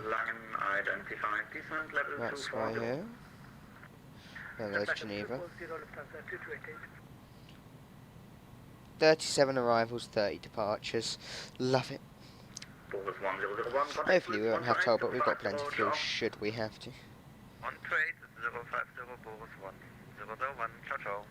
Langen identified, descent level that's right 240. here. And there's Geneva. Lufthansa 2288. 37 arrivals, 30 departures. Love it. Boris 1001, Hopefully we won't have toll, but we've got plenty of fuel should we have to. On trade 050, Boris 1001, ciao ciao.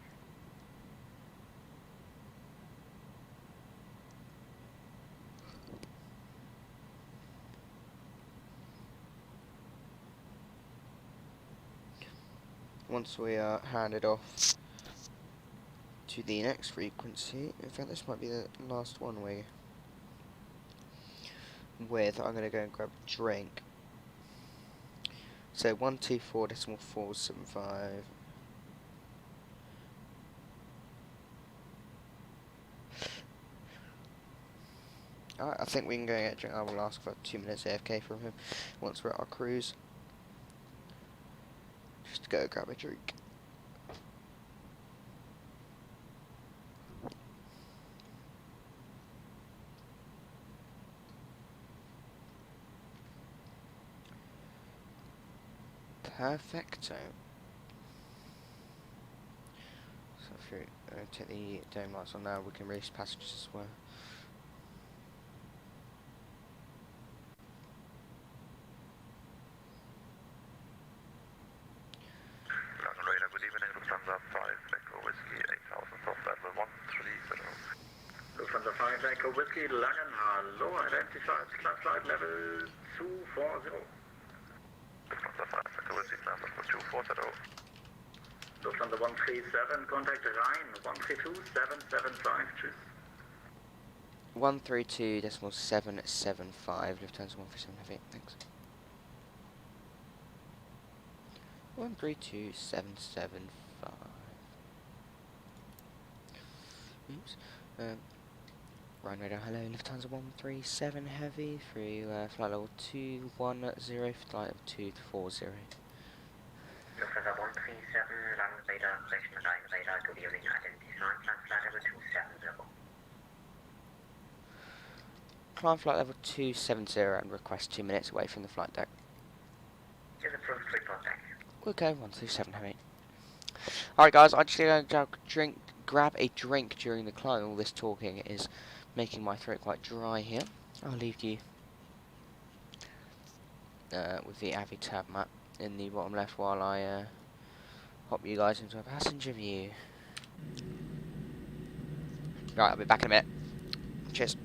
Once we are handed off to the next frequency, in fact this might be the last one I'm going to go and grab a drink. So 124.475. Alright, I think we can go and get a drink. I will ask for 2 minutes AFK from him once we're at our cruise. Just to go grab a drink. Perfecto. So if we take the dome lights on now, we can release passengers as well. Langen radar, good evening, Lufthansa 5, Echo Whiskey 8000, soft level 130. Lufthansa 5 Echo Whiskey, Langen, hello, identified, flight level 240. Lufthansa 5, Echo Whiskey, climb level 240. Lufthansa 137, contact Rhein, 132.775, tschüss. 132.775, Lufthansa 137 heavy, thanks. 132.775. Oops. Rhine radar, hello, Lufthansa 137 heavy, through flight level 210, flight level 240. Lufthansa 137, Langen radar, Rechten Rhein radar, good evening, identified, flight level 270. Climb flight level 270 and request 2 minutes away from the flight deck. Is approved, report back. Okay, 127 heavy. Alright guys, I'm just going to grab a drink during the climb. All this talking is making my throat quite dry here. I'll leave you with the Avi tab map in the bottom left while I hop you guys into a passenger view. Right, I'll be back in a minute. Cheers.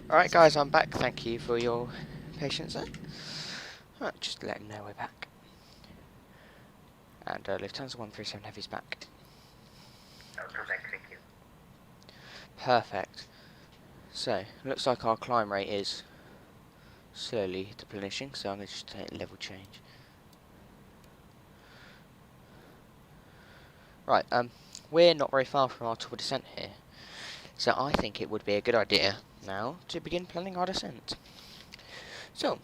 Alright guys, I'm back. Thank you for your patience there. Right, just letting know we're back. And Lufthansa 137 Heavy's back. I'll come back, thank you. Perfect. So, looks like our climb rate is slowly diminishing, so I'm going to just take level change. Right, we're not very far from our tour descent here. So I think it would be a good idea now to begin planning our descent. So,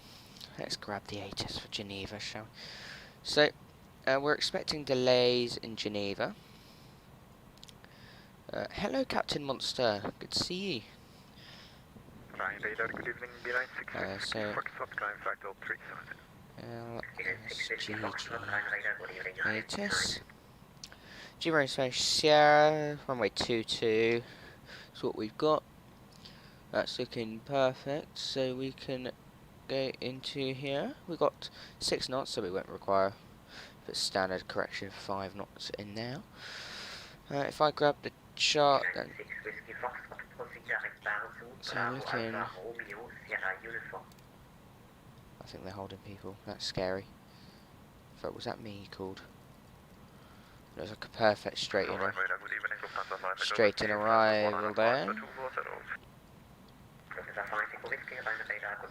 let's grab the ATIS for Geneva, shall we? So, we're expecting delays in Geneva. Hello, Captain Monster. Good to see you. Ryan Radar, good evening, B96, So, Foxtrot, climb flight 370. ATIS. G-Road Sierra, runway 22. That's what we've got. That's looking perfect. So we can go into here. We've got 6 knots, so we won't require the standard correction of 5 knots in now. If I grab the chart, then so looking. I think they're holding people. That's scary. But was that me called? It was like a perfect straight in arrival there.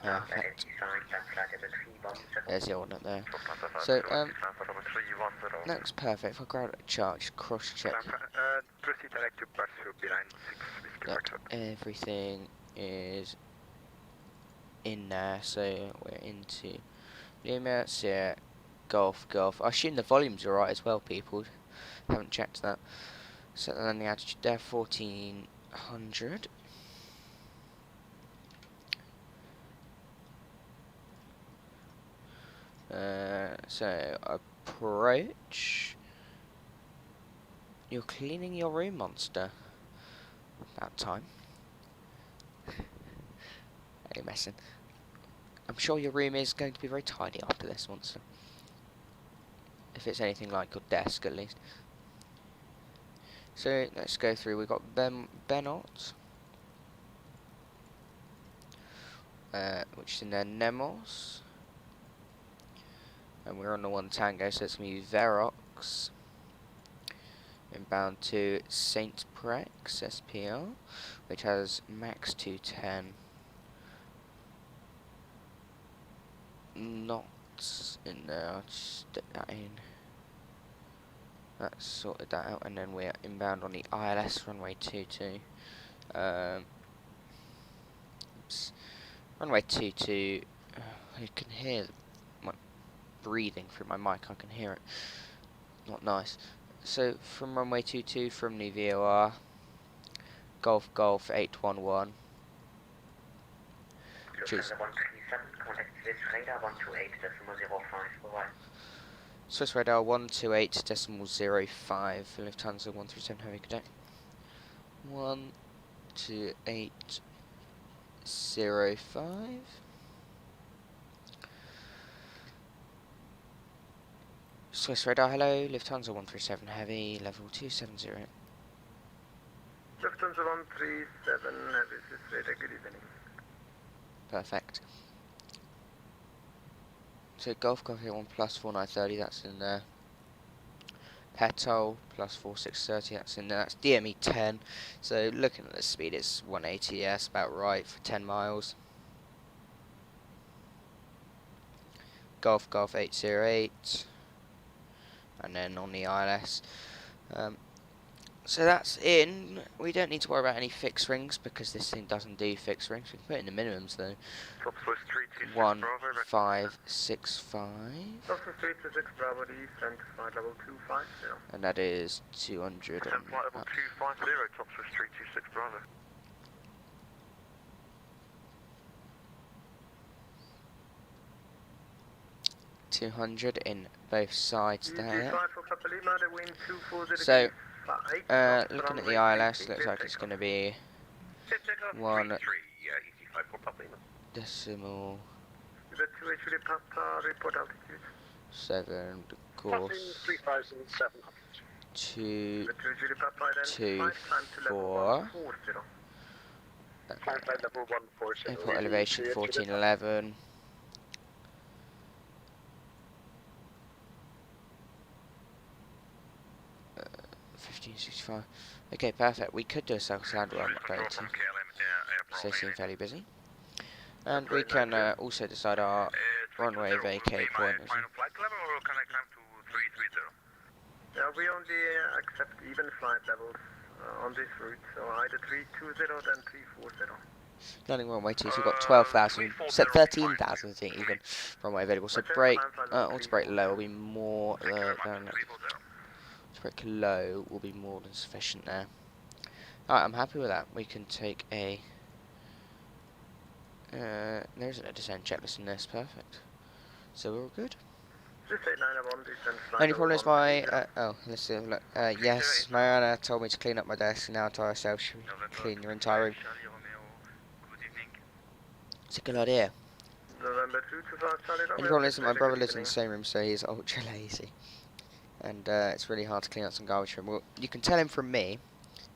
Perfect. There's the ordnance there. So, that's perfect. If I grab a chart, just cross check that everything is in there. So, we're into Lima, Sierra, Golf, Golf. I assume the volumes are right as well, people. Haven't checked that. So, then the altitude there, 1400. So approach. You're cleaning your room, monster. About time. Are you messing? I'm sure your room is going to be very tidy after this, monster. If it's anything like your desk, at least. So let's go through. We've got Benot, which is in there, Nemos. And we're on the 1 Tango, so it's going to be Verox. Inbound to St. Prex, SPL, which has max 210. Knots in there, I'll just stick that in. That's sorted that out, and then we're inbound on the ILS runway 22. Oops. Runway 22, you can hear my breathing through my mic, I can hear it. Not nice. So from runway 22 from the VOR, Golf Golf 811. Choose. Swiss radar 128.05 for Lufthansa 137 Heavy Cadet. 128.05. Swiss radar, hello, Lufthansa 137 Heavy, level 270. Lufthansa 137 Heavy, Swiss radar, good evening. Perfect. So Golf Golf here 1 plus 4930, that's in there. Petol plus 4630, that's in there. That's DME 10. So looking at the speed, it's 180, yeah, that's about right for 10 miles. Golf Golf 808. And then on the ILS. So that's in. We don't need to worry about any fixed rings because this thing doesn't do fixed rings. We can put in the minimums though. 1565. Southwest 326 Bravo, descent flight level 250. And that is 200. Flight level 250, Topswiss 326 Bravo. 200 in both sides there. So, looking at the ILS, looks like it's going to be 1 decimal 7, of course, 2, 2, 4, Climb flight level 140. Airport elevation 1411. 1565. Okay, perfect. We could do a south-south run, not going to. So they seem fairly busy. And we can also decide our runway vacate point. Final flight level, or can I climb to 330? Yeah, we only accept even flight levels on this route, so either 320 then 340. Landing runway 2, so we've got 12,000, set 13,000 I think even runway available. So brake, auto brake low will be more, brake low will be more than sufficient there. Alright, I'm happy with that. We can take a, there isn't a descent checklist in this, perfect. So we're all good. Only problem is my, oh, let's see, look, yes, Mariana told me to clean up my desk, now tell herself she should clean your entire room. It's a good idea. Only problem is that my brother lives in the same room, so he's ultra lazy. And it's really hard to clean up some garbage room. Well, you can tell him from me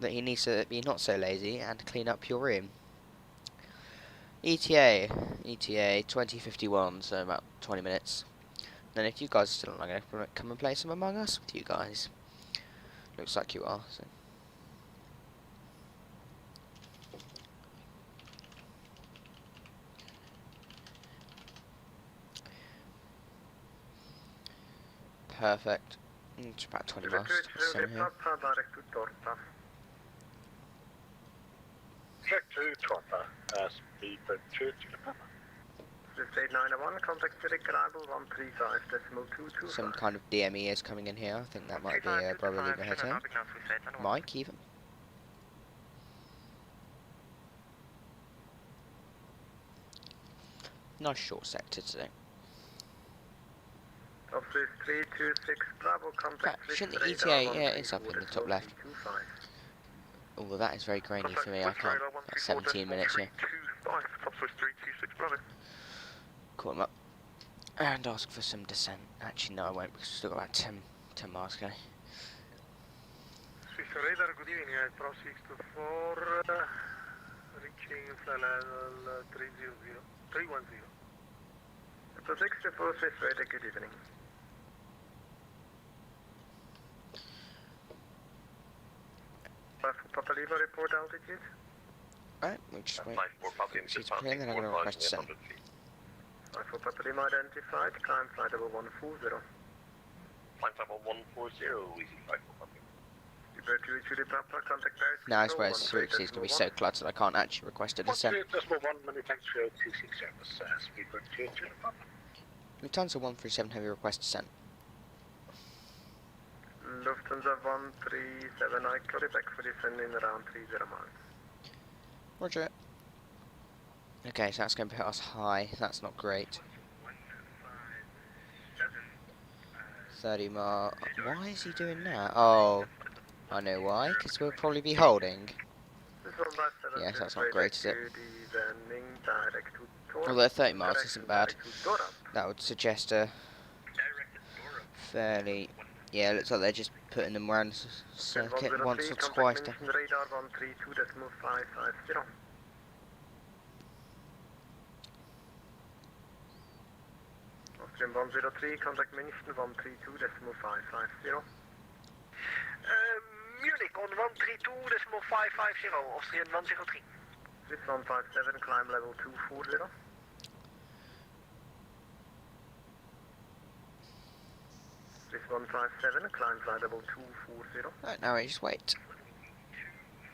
that he needs to be not so lazy and clean up your room. ETA 2051, so about 20 minutes. And if you guys are still not, I'm going to come and play some Among Us with you guys. Looks like you are, so. Perfect. It's about 20 miles to Sun here. Check 2 Torpa, speed 2 to the Papa. Swift 891, contact City Arrival 135.225. Some kind of DME is coming in here. I think that might be Brother Lima Hotel. Mike, even. Nice short sector today. Office 326 Bravo, contact shouldn't the ETA, yeah, it's up in the top left. Although that is very grainy for me, I can't. That's 17 minutes here. Call him up and ask for some descent. Actually, no, I won't because we've still got about 10 miles to go. Swiss radar, good evening, Pro 624, reaching flight level 310. Pro 624 Swiss radar, good evening. Papa Lima report altitude. Alright, we'll just wait. She's playing, then I'm going to request descent. For Papa Lima identified, climb flight level 140. Flight level 140, easy flight for Papa. Contact Paris. No, I swear it's going to be so cluttered I can't actually request a descent. Lufthansa 137 heavy request descent. Lufthansa 137, I call it back for descending around 30 miles. Roger. Okay, so that's going to put us high. That's not great. 30 mile. Why is he doing that? Oh, I know why. Because we'll probably be holding. Yes, that's not great, is it? Although 30 miles isn't bad. That would suggest a fairly... Yeah, it looks like they're just putting them around the circuit once or twice. Austrian 103, contact München 132.550. Munich on 132.550, Austrian 103. Swiss 157, climb level 240. Swiss 157, climb flight level 240. Right, now we just wait.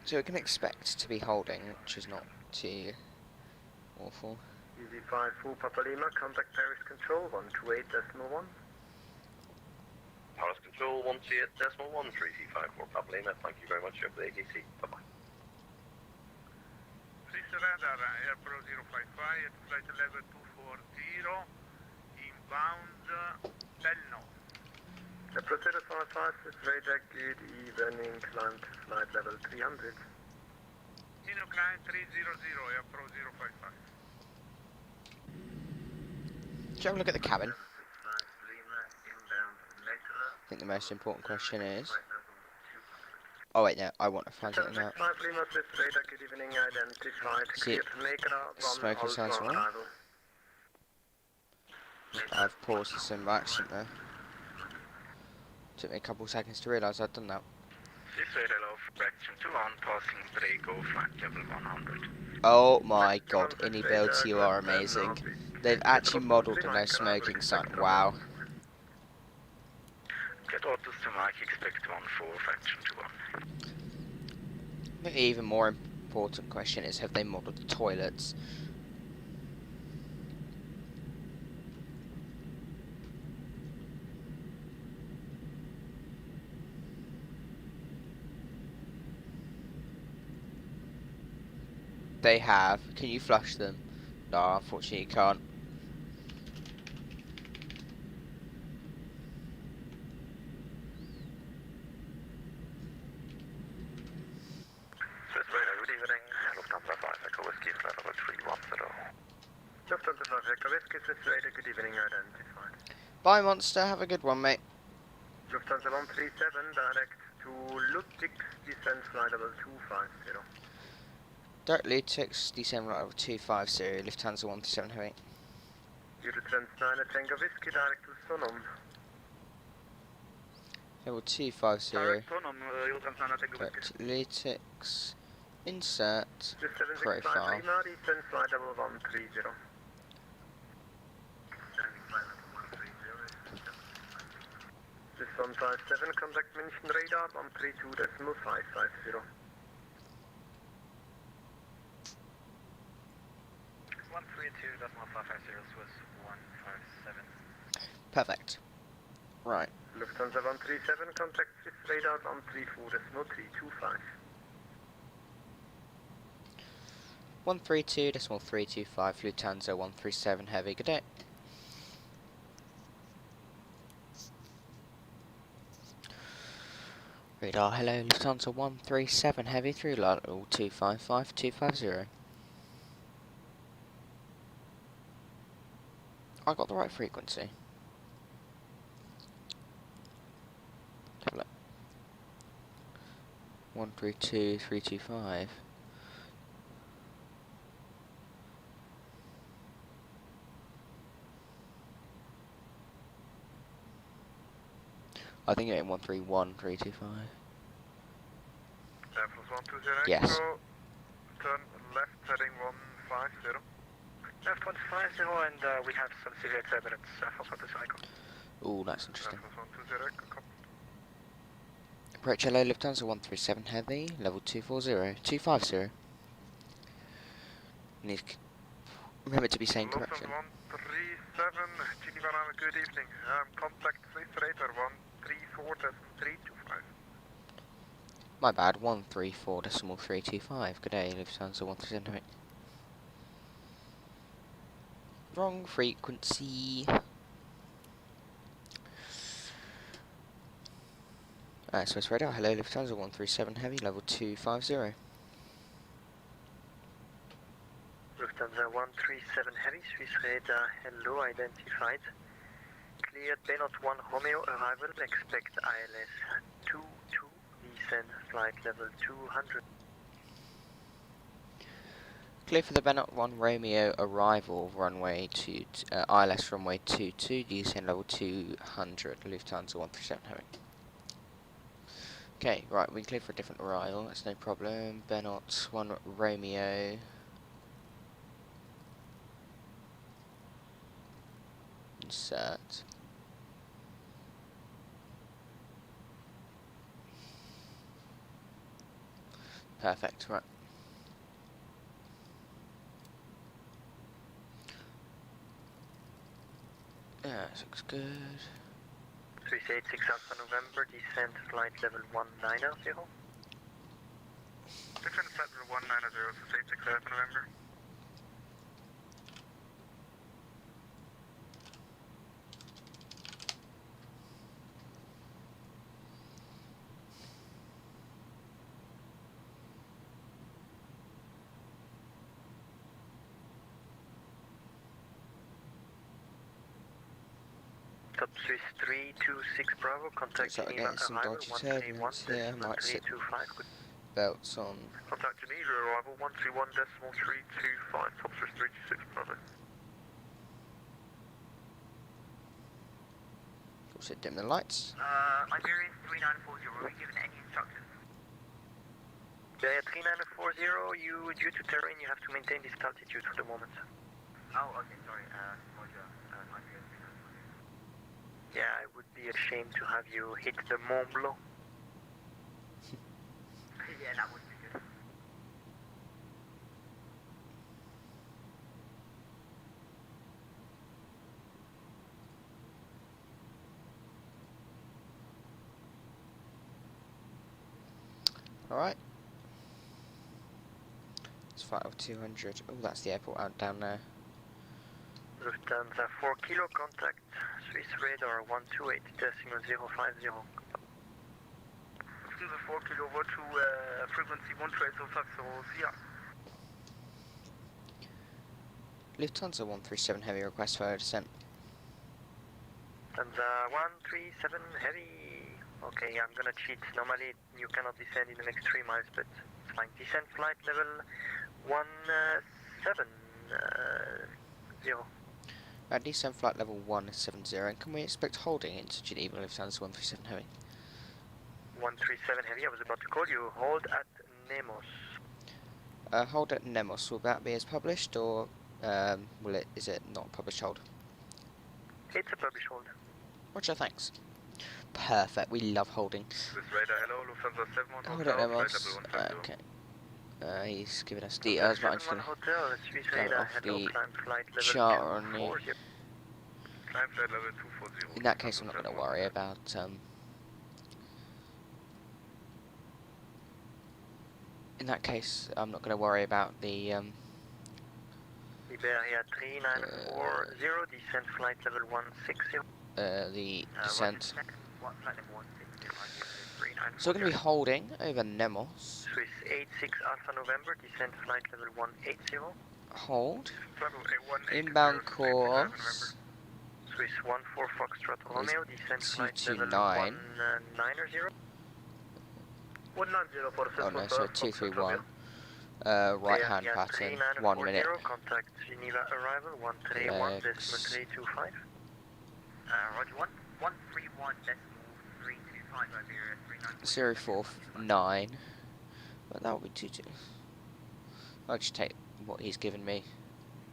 So we can expect to be holding, which is not too awful. Easy 54 Papa Lima, contact Paris Control 128.1. Paris Control 128.1, 3C54 Papa Lima, thank you very much for the ATC. Bye-bye. Swiss radar, Air Pro 055 at flight level 240, inbound, Belno. The Pro 055 is radar, good evening, climb to flight level 300. Sino climb 300, Air Pro 055. Shall we have a look at the cabin? I think the most important question is Oh wait, no, I want to find something out. 765 Lima Swiss radar, good evening, identified. See, Clear to make it up, one smoking hold sounds for alright. arrival. I've paused the sim by accident there. Took me a couple seconds to realise I'd done that. Swiss radar low, correction 2 on, passing Brago, flight level 100. Oh my god, Swiss iniBuilds, radar, you good are 10 amazing. Northeast. They've actually Control modelled 3 a no Mike, arrival, smoking sign. expect Wow. Get orders to Mike, expect 1 4, fraction 2 on. I think the even more important question is, have they modelled the toilets? They have. Can you flush them? No, unfortunately you can't. Swiss radar, good evening. Lufthansa 5, Echo Whiskey, flight level 310. Lufthansa 5 Echo Whiskey, Swiss radar, good evening, identified. Bye, Monster. Have a good one, mate. Lufthansa 137, direct to Ludwig, descent flight level 250. Direct Lutix, descend right over 250, Lufthansa 137 heavy. Euro Trans 9 Tango Whiskey, direct to Sonum. Level 250, Direct Sonum, Euro Trans 9 Tango Whiskey. direct Lutix, insert, Just 765 profile. Lima, descent flight level 130. Just 157, contact München radar, 132.550. 132.550 Swiss 157. Perfect. Right. Lufthansa 137, contact Swiss radar, 134.325. 132.325, Lufthansa 137 heavy. Good day. Radar, hello, Lufthansa 137 heavy through level 255-250. I got the right frequency. Have a look. 132.325. I think you're in 131.325. Air France 120, Yes. Echo, turn left heading 150. Left 150 and we have some severe turbulence for the cycle. Ooh, that's Air interesting. France 120, Echo, copy. Approach hello, Lufthansa 137 heavy, level 250. Need to remember to be saying correction. Lufthansa 137, Geneva, good evening. Contact Swiss radar 134.325. My bad, 134.325. Good day, Lufthansa 137 heavy. Wrong frequency. Swiss radar, hello, Lufthansa 137 heavy, level 250. Lufthansa 137 Heavy, Swiss radar, hello, identified. Cleared Benot 1 Romeo, arrival, expect ILS 22, descend flight level 200. Clear for the Benot 1 Romeo arrival, runway to ILS runway 22, descend level 200, Lufthansa 137 heavy. Okay, right, we can clear for a different arrival, that's no problem. Benot 1 Romeo. Insert. Perfect, right. Yeah, this looks good. 386 Alpha November, descend flight level 190. Descend flight level 190, 386 Alpha November. Top Swiss 326 Bravo, contact So Geneva, again, some arrival dodgy 131, turbulence here. decimal Might sit 325. Good. belts on. Contact Geneva, arrival 131 decimal 325, top Swiss 326 Bravo. Also dim the lights. Iberia 3940, were we given any instructions? Yeah, 3940, due to terrain, you have to maintain this altitude for the moment. Oh, okay, sorry, Roger, Iberia 3940. Yeah, I would be ashamed to have you hit the Mont Blanc. Yeah, that would be good. Alright. It's flight of 200. Oh, that's the airport out down there. Lufthansa 4 kilo, contact Swiss radar 128 decimal 050. Lufthansa 4 kilo, over to frequency 12804. Lufthansa 137 heavy request for descent. Lufthansa 137 heavy. Okay, I'm gonna cheat. Normally you cannot descend in the next 3 miles, but it's fine. Descent flight level 170. Descent flight level 170. And can we expect holding into Geneva Lufthansa 137 heavy? 137 heavy, I was about to call you. Hold at Nemos. Hold at Nemos. Will that be as published, or is it not published hold? It's a published hold. Roger, thanks. Perfect, we love holding. Swiss radar, hello, Lufthansa 71 Hold at Nemos. Okay. He's giving us details, but I'm just going to Hotel, Swiss go radar, off hello, the climb flight level chart on the... 240. Climb flight level 240. In that case, I'm not going to worry about... In that case, I'm not going to worry about the... Iberia 3940, descent flight level 160. the descent. So we're going to be holding over Nemos. Swiss 86 Alpha November, descent flight level 180. Hold. Level A180, Inbound course. Swiss 14 Foxtrot Romeo, descent flight level 229. 190. 190 for Oh no, so 231. Right hand pattern, 1 minute. Contact Geneva arrival 131 decimal 325. Roger 131 decimal 325 Iberia 049. But that will be 22. I'll just take what he's given me.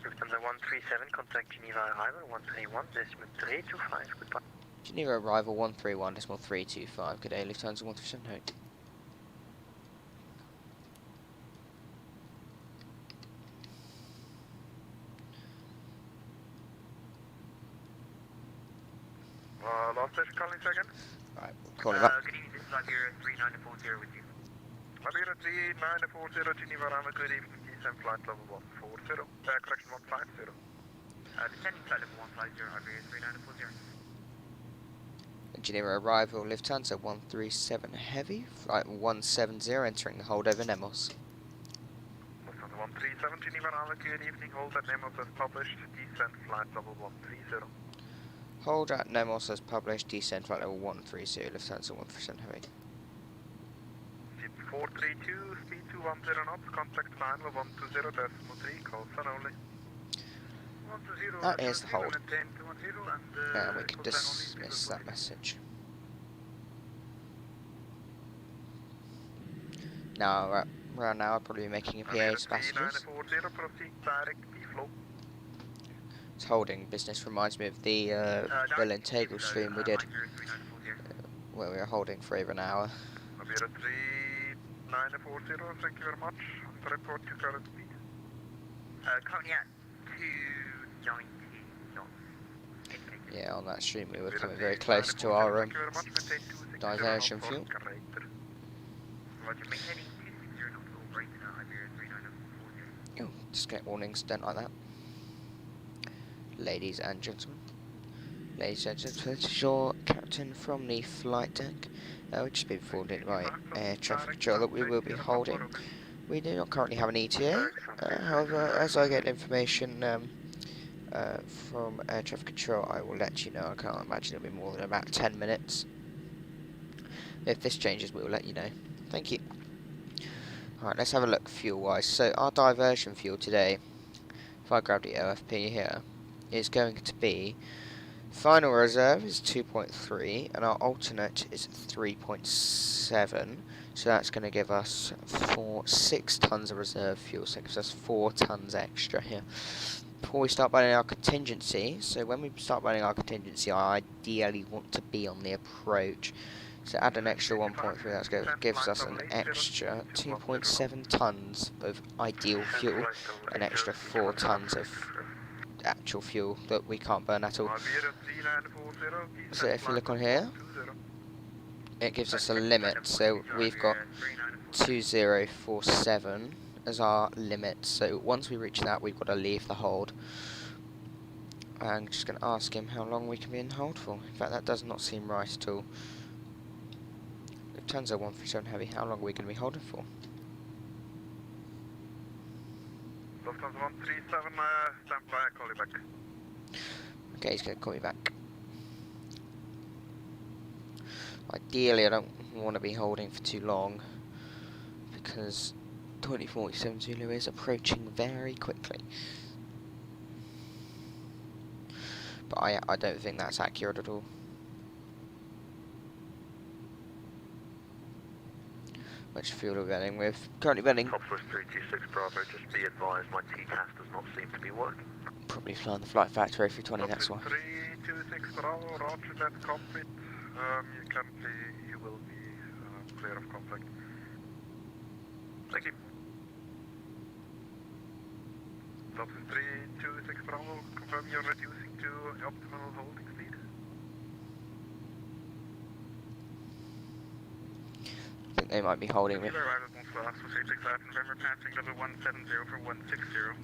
Lufthansa 137, contact Geneva arrival 131 decimal 325. Goodbye. Geneva arrival 131 decimal 325. Good day, Lufthansa 137. Hope. Last station calling second. Alright, we'll call him up. Good evening, this is Iberia 3940 with you. Iberia 3940, Geneva arrival, good evening, descent flight level 140, correction 150. Descending flight level 150, Iberia 3940. Geneva arrival, Lufthansa 137 heavy, flight 170, entering the hold over Nemos. Lufthansa 137, Geneva arrival, good evening, hold at Nemos as published, descent flight level 130. Hold at Nemos as published, descent flight level 130, Lufthansa 137 heavy. Ship 432, speed 210 knots, contact line level 120 decimal 3, call sun only. That is the hold. We can dismiss that message. Now, around now I'll probably be making a PA to passengers. It's holding business reminds me of the Bill Integral stream we did, where we were holding for over an hour. Iberia 3940, thank you very much. Report to current speed. Currently at 290 knots. Yeah, on that stream we were coming very close to our diversion fuel. Roger, maintaining 260 knots or greater now, Iberia 3940. Oh, just get warnings, don't like that. Ladies and gentlemen, this is your captain from the flight deck. We've just been informed by air traffic control that we will be holding. We do not currently have an ETA, however, as I get information from air traffic control, I will let you know. I can't imagine it'll be more than about 10 minutes. If this changes, we will let you know. Thank you. Alright, let's have a look fuel-wise. So our diversion fuel today, if I grab the OFP here, is going to be, final reserve is 2.3 and our alternate is 3.7. So that's going to give us 6 tons of reserve fuel, so it gives us 4 tons extra here. Before we start burning our contingency, so when we start burning our contingency, I ideally want to be on the approach. So add an extra 1.3, that gives us an extra 2.7 tons of ideal fuel, an extra 4 tons of actual fuel that we can't burn at all. So if you look on here, it gives us a limit, so we've got 2047 as our limit, so once we reach that we've got to leave the hold. I'm just going to ask him how long we can be in hold for. In fact, that does not seem right at all. Lufthansa 137 Heavy, how long are we going to be holding for? Lufthansa 137, stand by, call you back. Okay, he's going to call me back. Ideally, I don't want to be holding for too long, because 2047 Zulu is approaching very quickly. But I don't think that's accurate at all. Which fuel are we burning with? Currently burning. Southwest 326 Bravo, just be advised my TCAS does not seem to be working. Probably flying the flight factor A320, that's why. 326 Bravo, roger that cockpit. You will be clear of conflict. Thank you. Southwest 326 Bravo, confirm you're reducing to optimal holding speed. I think they might be holding me. I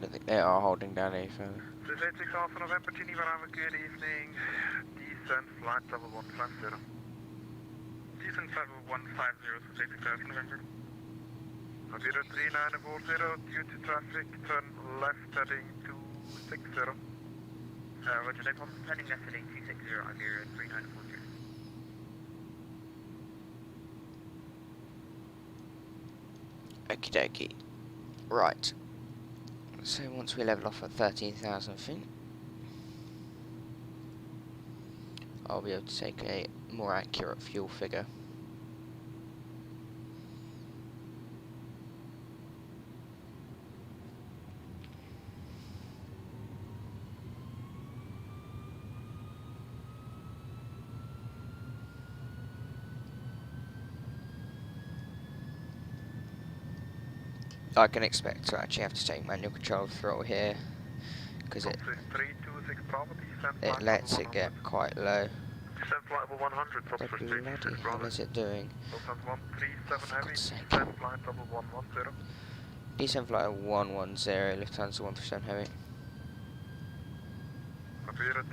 don't think they are holding down any further. This 86 Alpha November, Geneva, have a good evening. Descent flight level 150. Descent level 150, 86 Alpha November. November 3940, due to traffic, turn left heading 260. Roger, they turning left heading 260, Iberia 3940. Okie dokie. Right. So once we level off at 13,000 feet, I'll be able to take a more accurate fuel figure. I can expect to actually have to take manual control of the throttle here, because it lets it get quite low. Descent flight level 100, What the Southwest 326 bloody hell Bravo. is it doing? For God's sake. Descent flight level 110. Descent flight 110, Lufthansa 137 Heavy. Iberia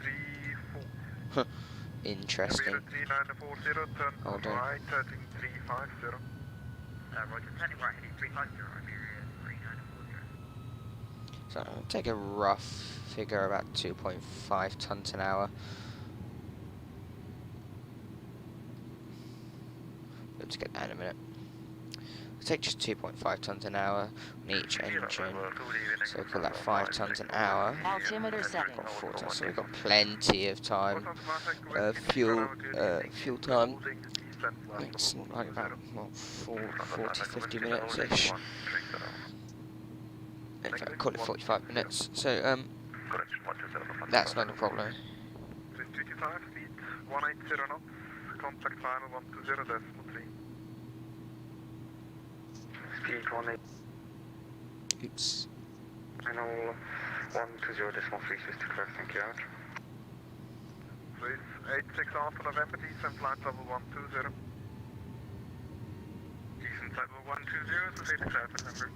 34. Interesting. Iberia 3940, turn Hold on. right heading 350. Roger, turning right heading 350, Iberia 3940. So I'll take a rough figure, about 2.5 tons an hour. Let's get that in a minute. I'll take just 2.5 tons an hour on each engine. So we'll call that 5 tons an hour. Altimeter setting. Got 4 tons, so we've got plenty of time. Fuel time. It's like about what, 40, 50 minutes-ish. In fact, call it 45 minutes. So that's not a problem. 25 feet, 180 knots, contact final 120.3. Speed 18. Oops. Final 120.3 is clear, thank you, out. So it's 86 Alpha November, descent flight level 120. Descent level 120, so 86 Alpha November.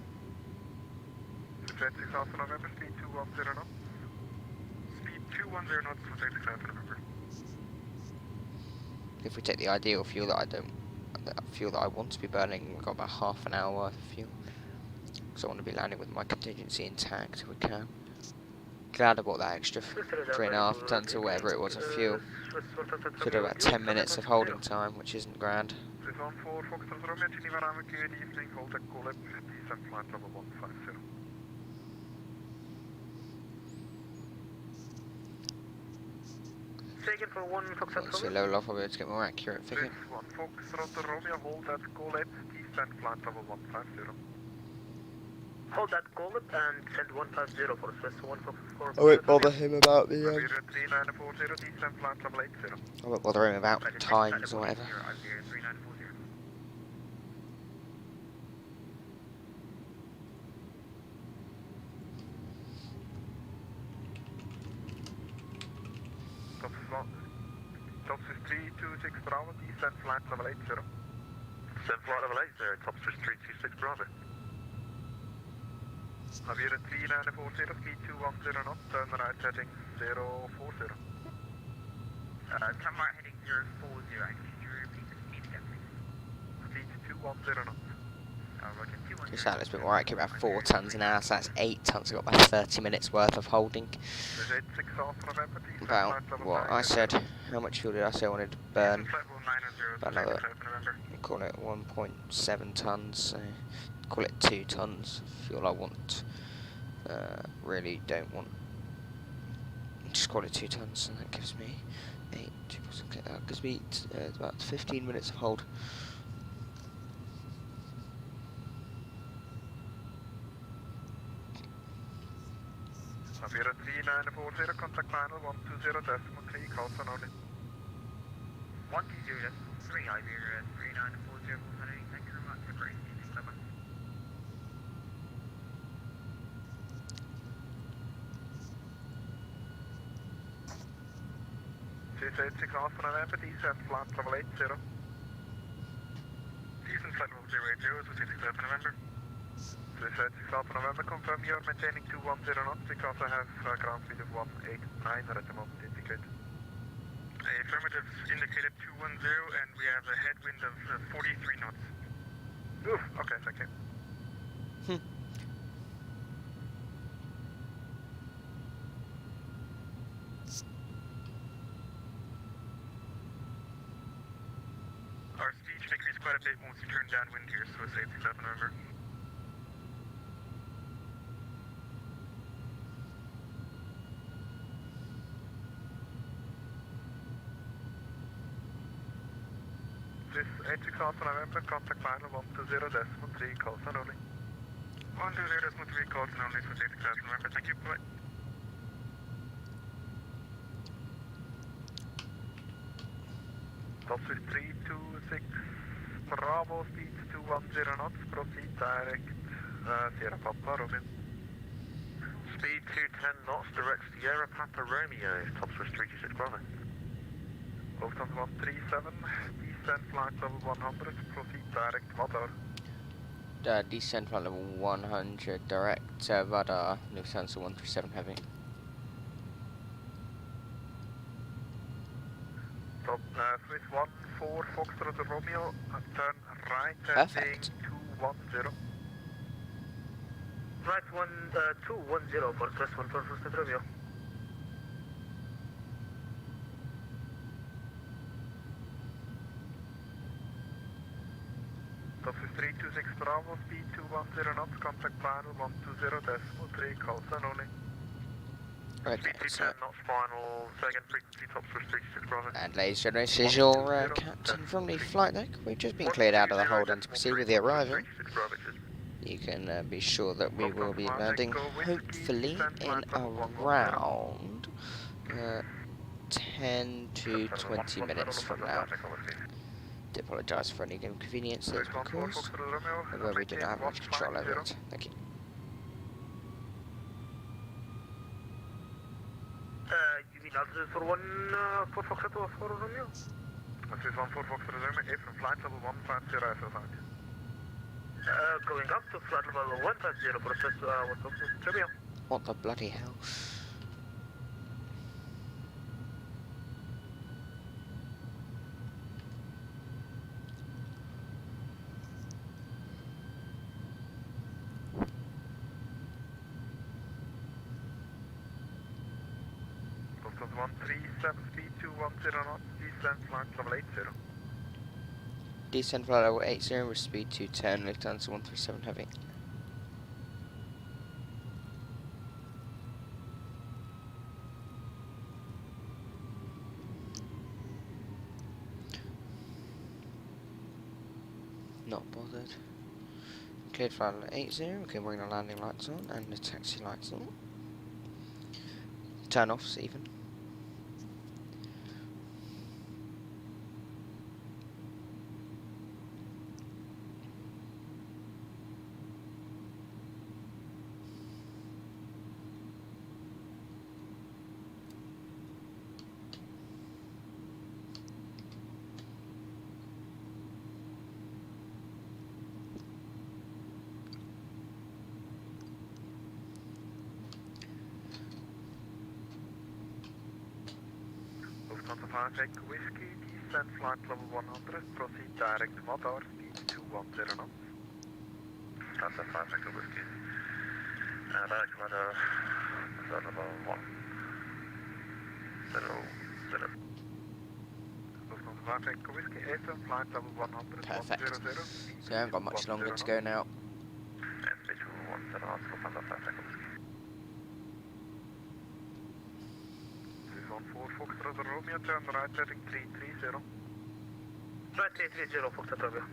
86 Alpha November, speed 210 knots. Speed 210 knots, so 86 Alpha November. If we take the ideal fuel that I want to be burning, we've got about half an hour worth of fuel. Because I want to be landing with my contingency intact if we can. glad I bought that extra 3.5 tons or whatever it was of fuel. Should have about 10 minutes of holding time, which isn't grand. Swiss 14 Foxtrot Romeo, Geneva Runway, good evening, hold at Golep, descent flight level 150. Taken for 1 Foxtrot Obviously, Romeo. low off, I'll be able to get more accurate figure. Swiss 1 Foxtrot Romeo, hold at Golep, descent flight level 150. Hold that Golep and send 150 for Swiss 1 Foxtrot. I won't bother him about the. Iberia 3940, descent flight level 80. I won't bother him about times or whatever. Iberia 3940. Top Swiss 326 Bravo, descent flight level 80. Descent flight level 80, top Swiss 326 Bravo. Iberia 3940, speed 210 knots, turn right heading 040. Turn right heading 040, could you repeat the speed again, please? Speed 210 knots. Roger, 210. Just that, let's be more accurate, about 4 tons an hour, so that's 8 tons. I've got about 30 minutes worth of holding. Swiss 86 Alpha November, descent About flight level what 90. I said. How much fuel did I say I wanted to burn? Descent level 900, About another, November. we'll call it 1.7 tons, so call it 2 tons. Fuel I want, really don't want. Just call it 2 tons, and that gives me 8. Okay, that gives me about 15 minutes of hold. Iberia 3940, contact final 120.3, calls on only. 120.3, Iberia 3940, thank you very much for great evening, bye-bye. Swiss 86 Alpha November, descent flight level 80. Descent flight level 080, Swiss 86 Alpha November. Swiss 86 Alpha November, confirm you are maintaining 210 knots because I have ground speed of 189 at the moment indicated. Affirmative indicated 210 and we have a headwind of 43 knots. Oof, okay, thank you. Our speed should increase quite a bit once we turn downwind here, so it's 87 November. Swiss 86 Alpha November, contact final 120.3, calls on only. 120.3 calls and only Swiss 86 Alpha November, thank you, bye. Top Swiss 326 Bravo, speed 210 knots, proceed direct Sierra Papa Romeo. Speed 210 knots, direct Sierra Papa Romeo, top Swiss 326 Bravo. Lufthansa 137, descent flight level 100, proceed direct Vadar. Descent flight level 100, direct Vadar, Lufthansa 137 heavy. Top Swiss 14 Foxtrot Romeo, turn right heading Perfect. 210. Right 210 for Swiss 14 Foxtrot Romeo. Top Swiss 326 Bravo, speed 210 knots, contact final 120.3, calls on only. Okay, Speed so, 210 knots, final, second frequency, top Swiss 326 Bravo. and ladies and gentlemen, this is your captain from the flight deck. We've just been cleared out of the hold and to proceed with the arrival. You can be sure that we will be landing hopefully in around 10 to 20 minutes from now. Do apologise for any inconvenience that has been caused, although we do not have much control over it. Thank you. You mean altitude for 4 Foxtrot or 4 Romeo? Swiss 14 Foxtrot Romeo, from flight level 150 FL5. Going up to flight level 150 for Swiss 1 Foxtrot Romeo. What the bloody hell? 210 knots, descent flight level 80. Descend flight level 80 with speed 210, Lufthansa 137 Heavy. Not bothered. Cleared flight level 80, we can bring the landing lights on and the taxi lights on. Turn offs even. Lufthansa 5 Whiskey, descent flight level 100, proceed direct to Madar, speed 210 knots. Lufthansa 5 Whiskey. Direct to Madar, flight level 1. 0. Lufthansa 5 Whiskey, descent flight level 100, Perfect. 100, So I haven't got much longer to go now. Speed 210 knots, Lufthansa 5 Whiskey. This is on 4 Foxtrot Romeo, turn right heading 330. Right 330, Foxtrot Romeo.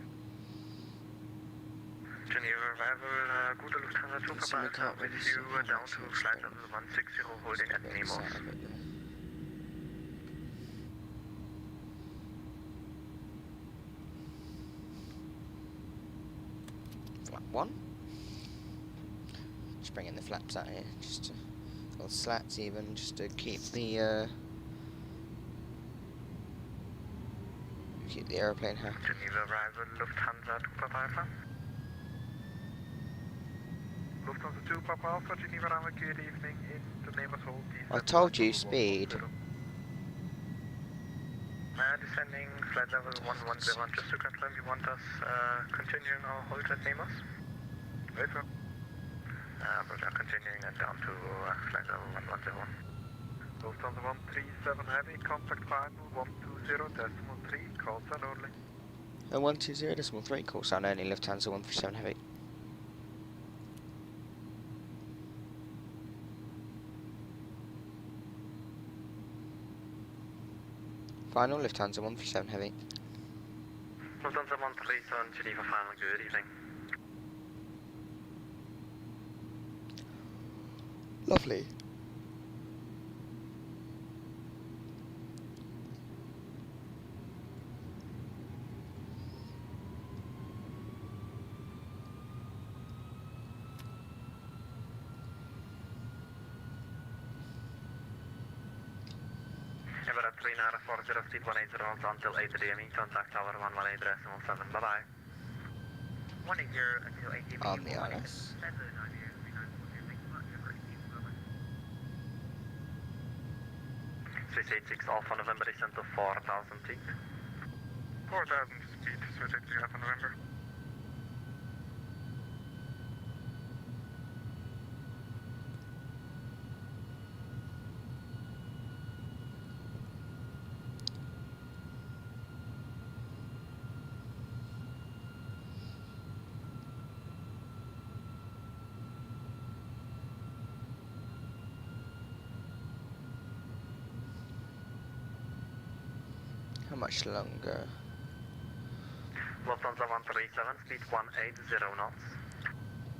Geneva arrival, good Lufthansa 2 So we Papa can't Alpha with really you see how down much to it's flight going. level 160 holding at Nemo. Flap 1. Just bring in the flaps out here, just to, or slats even, just to keep the aeroplane happy. Geneva arrival, Lufthansa 2 Papa Alpha. Lufthansa 2 Papa Alpha, Geneva Runway, good evening, in the name of Hold. I told you, speed. Descending flight level 110, just to confirm you want us continuing our hold at Nemos? Later. Roger, continuing and down to flight level 110. Lufthansa 137 Heavy, contact final 120.3, call sign only. 120.3, call sign only, Lufthansa 137 Heavy. Final, Lufthansa 137 Heavy. Lufthansa 137, Geneva final, good evening. Lovely. Emirates 3940, speed 180 knots until 8 DME, contact tower 118.7, bye-bye. 180 until 8 DME. On the ILS. 686 Alpha November, descent to 4,000 feet. 4,000 speed, so take the Alpha November. How much longer? Lufthansa 137, speed 180 knots.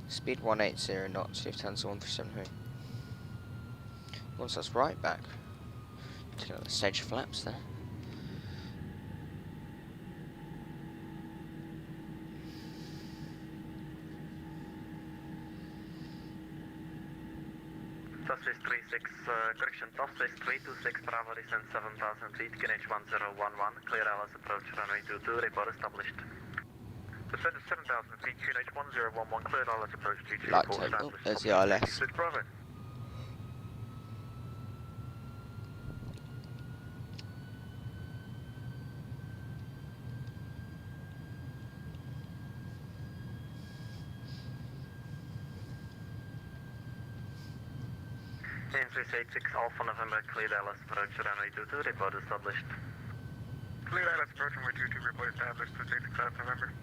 Speed 180 knots, Lufthansa 137 Heavy. Once that's right back. Take out the stage flaps there. Southwest 36, correction, Southwest 326, Bravo, descent 7,000 feet, KNH 1011, clear LS approach, runway 22, report established. Descent is 7,000 feet, KNH 1011, clear LS approach, GT, Light report tail. Oh, established. there's the ILS. Bravo. 386 Alpha November, clear Dallas, approach runway 22, report established. Clear Dallas, approach runway 22, report established, 386 Alpha November.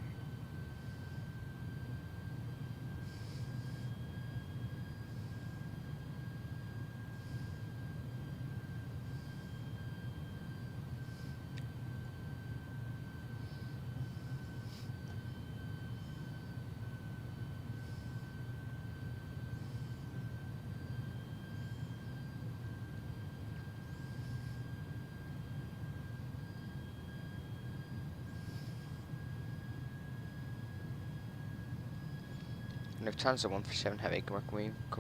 Lufthansa 137 Heavy, can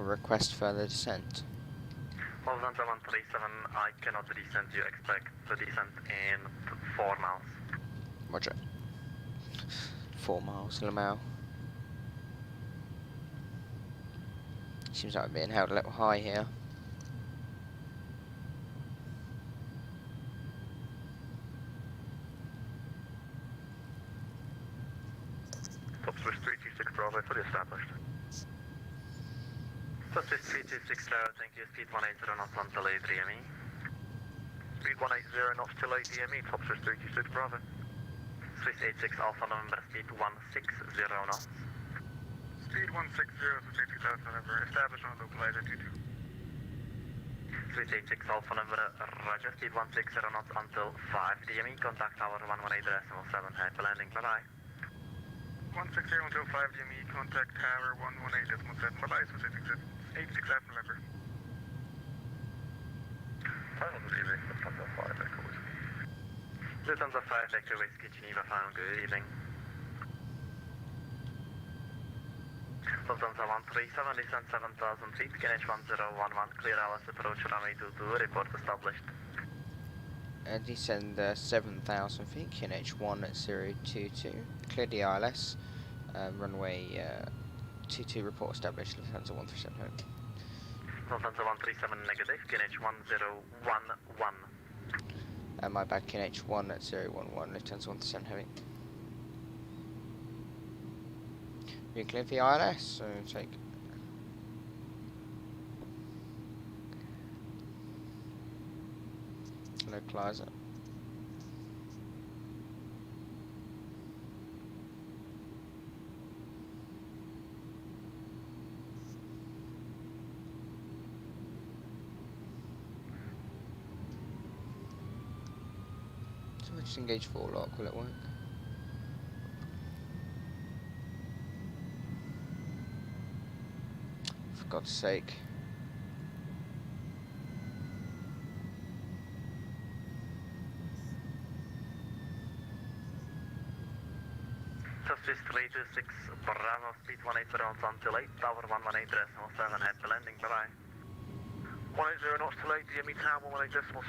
request further descent. Lufthansa 137, I cannot descend, you expect the descent in 4 miles. Roger. 4 miles, Lamau. Seems like we're being held a little high here. Top Swiss 326 Bravo, fully established. Top Swiss 326 Tower, thank you, speed 180 knots until A3ME. Speed 180 knots till ADME, Top Swiss 326 Bravo. Swiss 86 Alpha November, speed 160 knots. Speed 160 to 36000 November, established on localizer 22. Swiss 86 Alpha November, roger, speed 160 knots until 5 DME, contact tower 118.7, happy landing, bye bye. 160 until 5 DME, contact tower 118.7, bye-bye, Swiss 86 Alpha November. Final good evening, Lufthansa 5 Echo Whiskey. Lufthansa 5 Echo Whiskey, Geneva, final good evening. Lufthansa 137, descent 7,000 feet, KNH 1011, clear Alice, approach runway 22, report established. Descend 7,000 feet, QNH 1022, clear the ILS, runway 22, report established, Lufthansa 137 Heavy. Lufthansa 137 negative, KNH 1011. My bad, QNH 1011, Lufthansa 137 Heavy. You clear the ILS, so take localizer. So we just engage 4 lock, will it work? For God's sake. Swiss 326 Bravo, speed 180 knots until 8, tower 118.7, happy landing, bye bye. 180 knots till ADME, tower 118.7,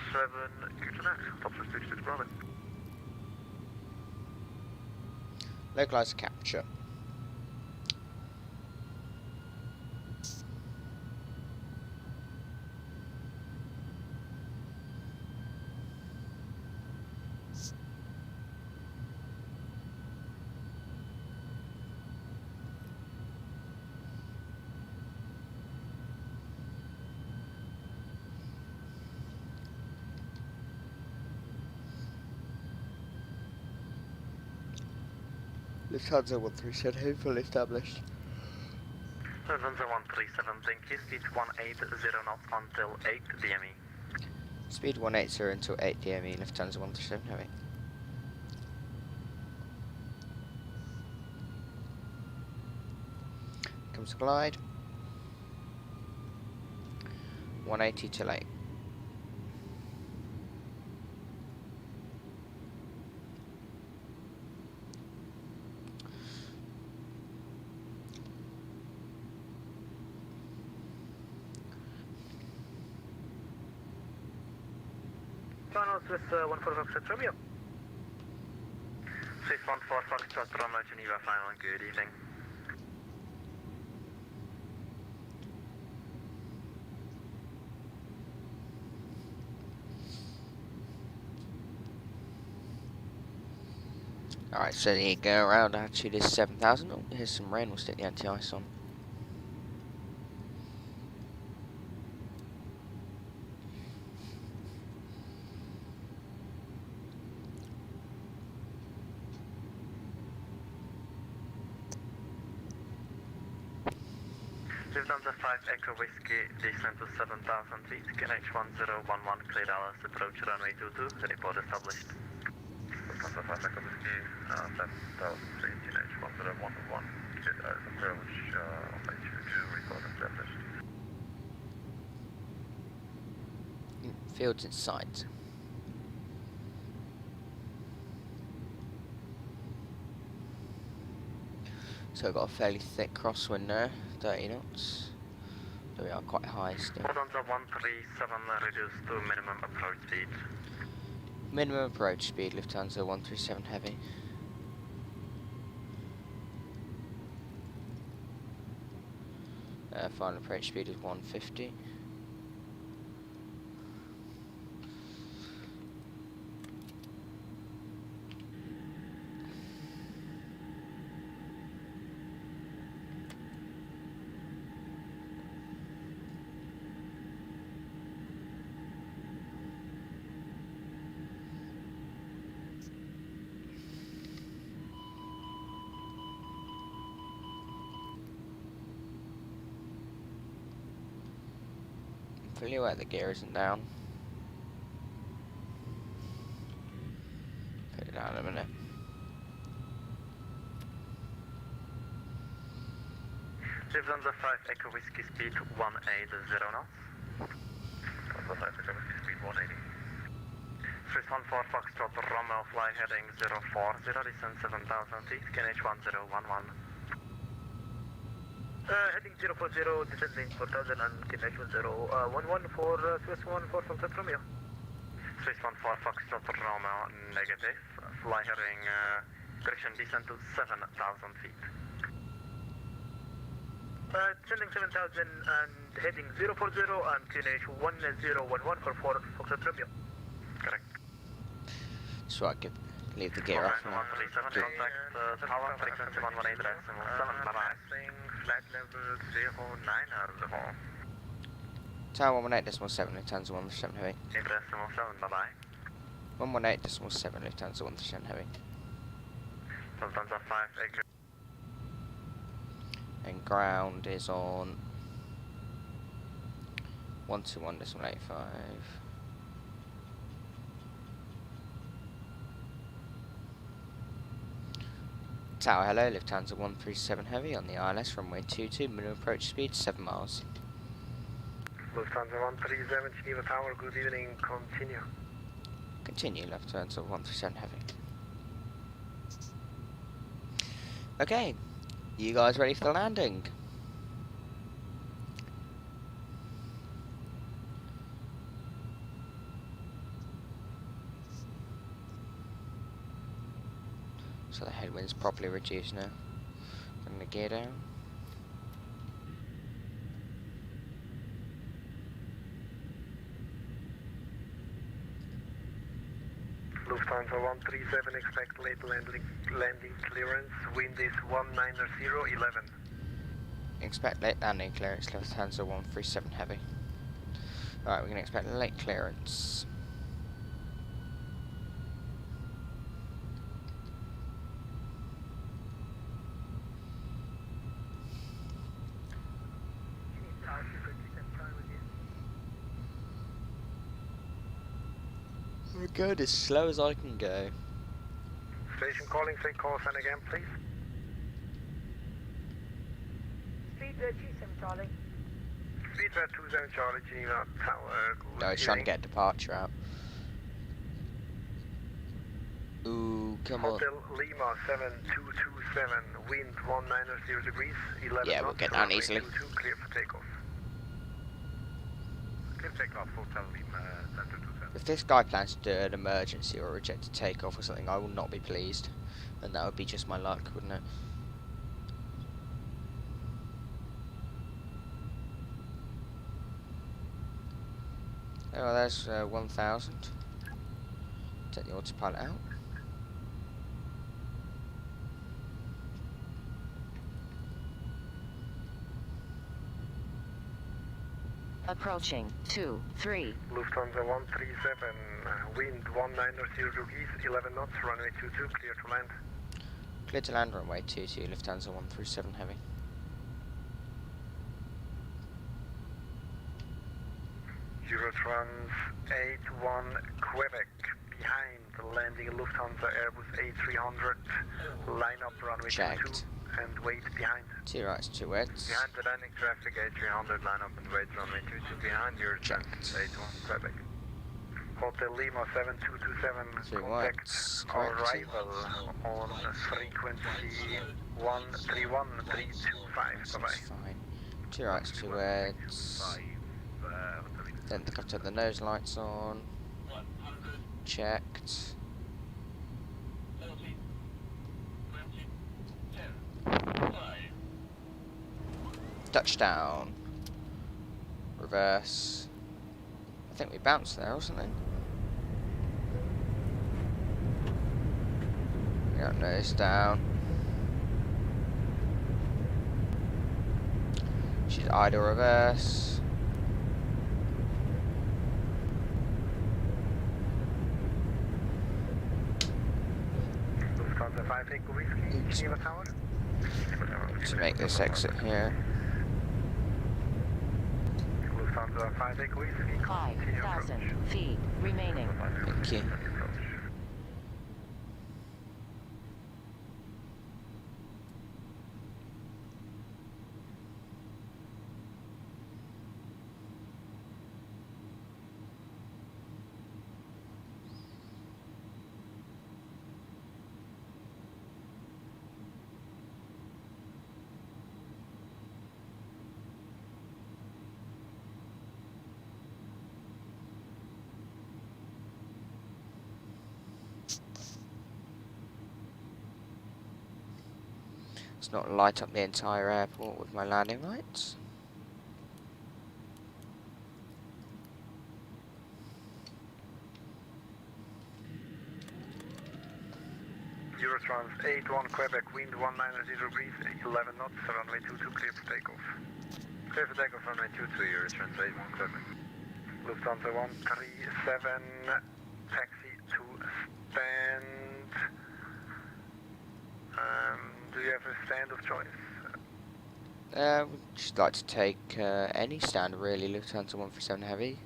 Internet, Top Swiss 326 Bravo. Localizer capture. Lufthansa 137 Heavy, fully established. Lufthansa 137, thank you, speed 180 knots until 8 DME. Speed 180 until 8 DME, Lufthansa 137 Heavy. Comes to glide. 180 till 8. Final Swiss 145 Foxtrot Romeo. Swiss 14 Foxtrot Romeo, Geneva, final and good evening. Alright, so there you go around actually this 7,000. Oh, here's some rain, we'll stick the anti-ice on. Lufthansa 5 Echo Whiskey, descent to 7,000 feet, KNH1011, clear Dallas, approach runway 22, report established. Lufthansa 5 Echo Whiskey, 7,000 feet, KNH1011, clear Dallas, approach runway 22, report established. Fields in sight. So we've got a fairly thick crosswind there, 30 knots. So we are quite high still. Lufthansa 137, reduced to minimum approach speed. Minimum approach speed, Lufthansa 137 heavy. Final approach speed is 150. Fully aware the gear isn't down. Put it down in a minute. Lufthansa 5 Echo Whiskey, speed 180 knots. Lufthansa 5 Echo Whiskey, speed 180. Swiss 14 Foxtrot, Romeo, fly heading 040, descent 7,000 feet, KNH1011. Heading 040, descending 4,000 and KNH1011 for Swiss 14 Foxtrot Romeo. Swiss 14 Foxtrot, Romeo, negative, fly heading, correction, descent to 7,000 feet. Descending 7,000 and heading 040 and KNH1011 for Foxtrot Romeo. Correct. So I could leave the gear off now. 137, contact tower, frequency 118 decimal 7, bye-bye. Flight level 090. Tower 118.7, Lufthansa 137 heavy. 8 decimal 7, bye-bye. 118.7, Lufthansa 137 heavy. Lufthansa 5 Echo. And ground is on 121.85. Tower, hello, Lufthansa 137 heavy on the ILS, runway 22, minimum approach speed 7 miles. Lufthansa 137, Geneva Tower, good evening, continue. Continue, Lufthansa 137 heavy. Okay, you guys ready for the landing? So the headwind's properly reduced now. Bring the gear down. Lufthansa 137, expect late landing clearance, wind is 190.11. Expect late landing clearance, Lufthansa 137 heavy. Alright, we're going to expect late clearance. We're going as slow as I can go. Station calling, say call sign again, please. Speedbird 27 Charlie. Speedbird 27 Charlie, Geneva Tower, good No, he's trying to evening. get departure out. Ooh, come on. Hotel Lima 7227, wind 190 degrees, 11 Yeah, we'll knots, get down runway easily. 22, clear for takeoff. Clear takeoff, Hotel Lima 7227. If this guy plans to do an emergency or reject a takeoff or something, I will not be pleased. And that would be just my luck, wouldn't it? Oh, well, there's 1,000. Take the autopilot out. Approaching 23. Lufthansa 137, wind 190 degrees, 11 knots, runway 22, clear to land. Clear to land, runway 22, Lufthansa 137 heavy. Eurotrans 81 Quebec, behind, landing Lufthansa Airbus A300, line up runway 22 Checked. and wait behind. 2 rights, 2 wets. Behind the landing traffic, A300, line up and wait runway 22 behind your Checked. 81 Quebec. Hotel Lima 7227, 3 contact whites, correct. arrival on frequency 131325, That's bye-bye. fine. 2 rights, 2 wets. Then got to the nose lights on. Checked. Touchdown. Reverse. I think we bounced there or something. Got nose down. She's idle reverse. Lufthansa 5 Echo Whiskey, Geneva Tower. To make this exit here. Lufthansa 5 Echo Whiskey, continue approach. 5,000 feet remaining. Thank you. Let's not light up the entire airport with my landing lights. Eurotrans 81 Quebec, wind 190 degrees, 11 knots, runway 22, clear for takeoff. Clear for takeoff runway 22, Eurotrans 81 Quebec. Lufthansa 137, taxi to stand. Do you have a stand of choice? Would just like to take any stand really, Lufthansa 137 Heavy.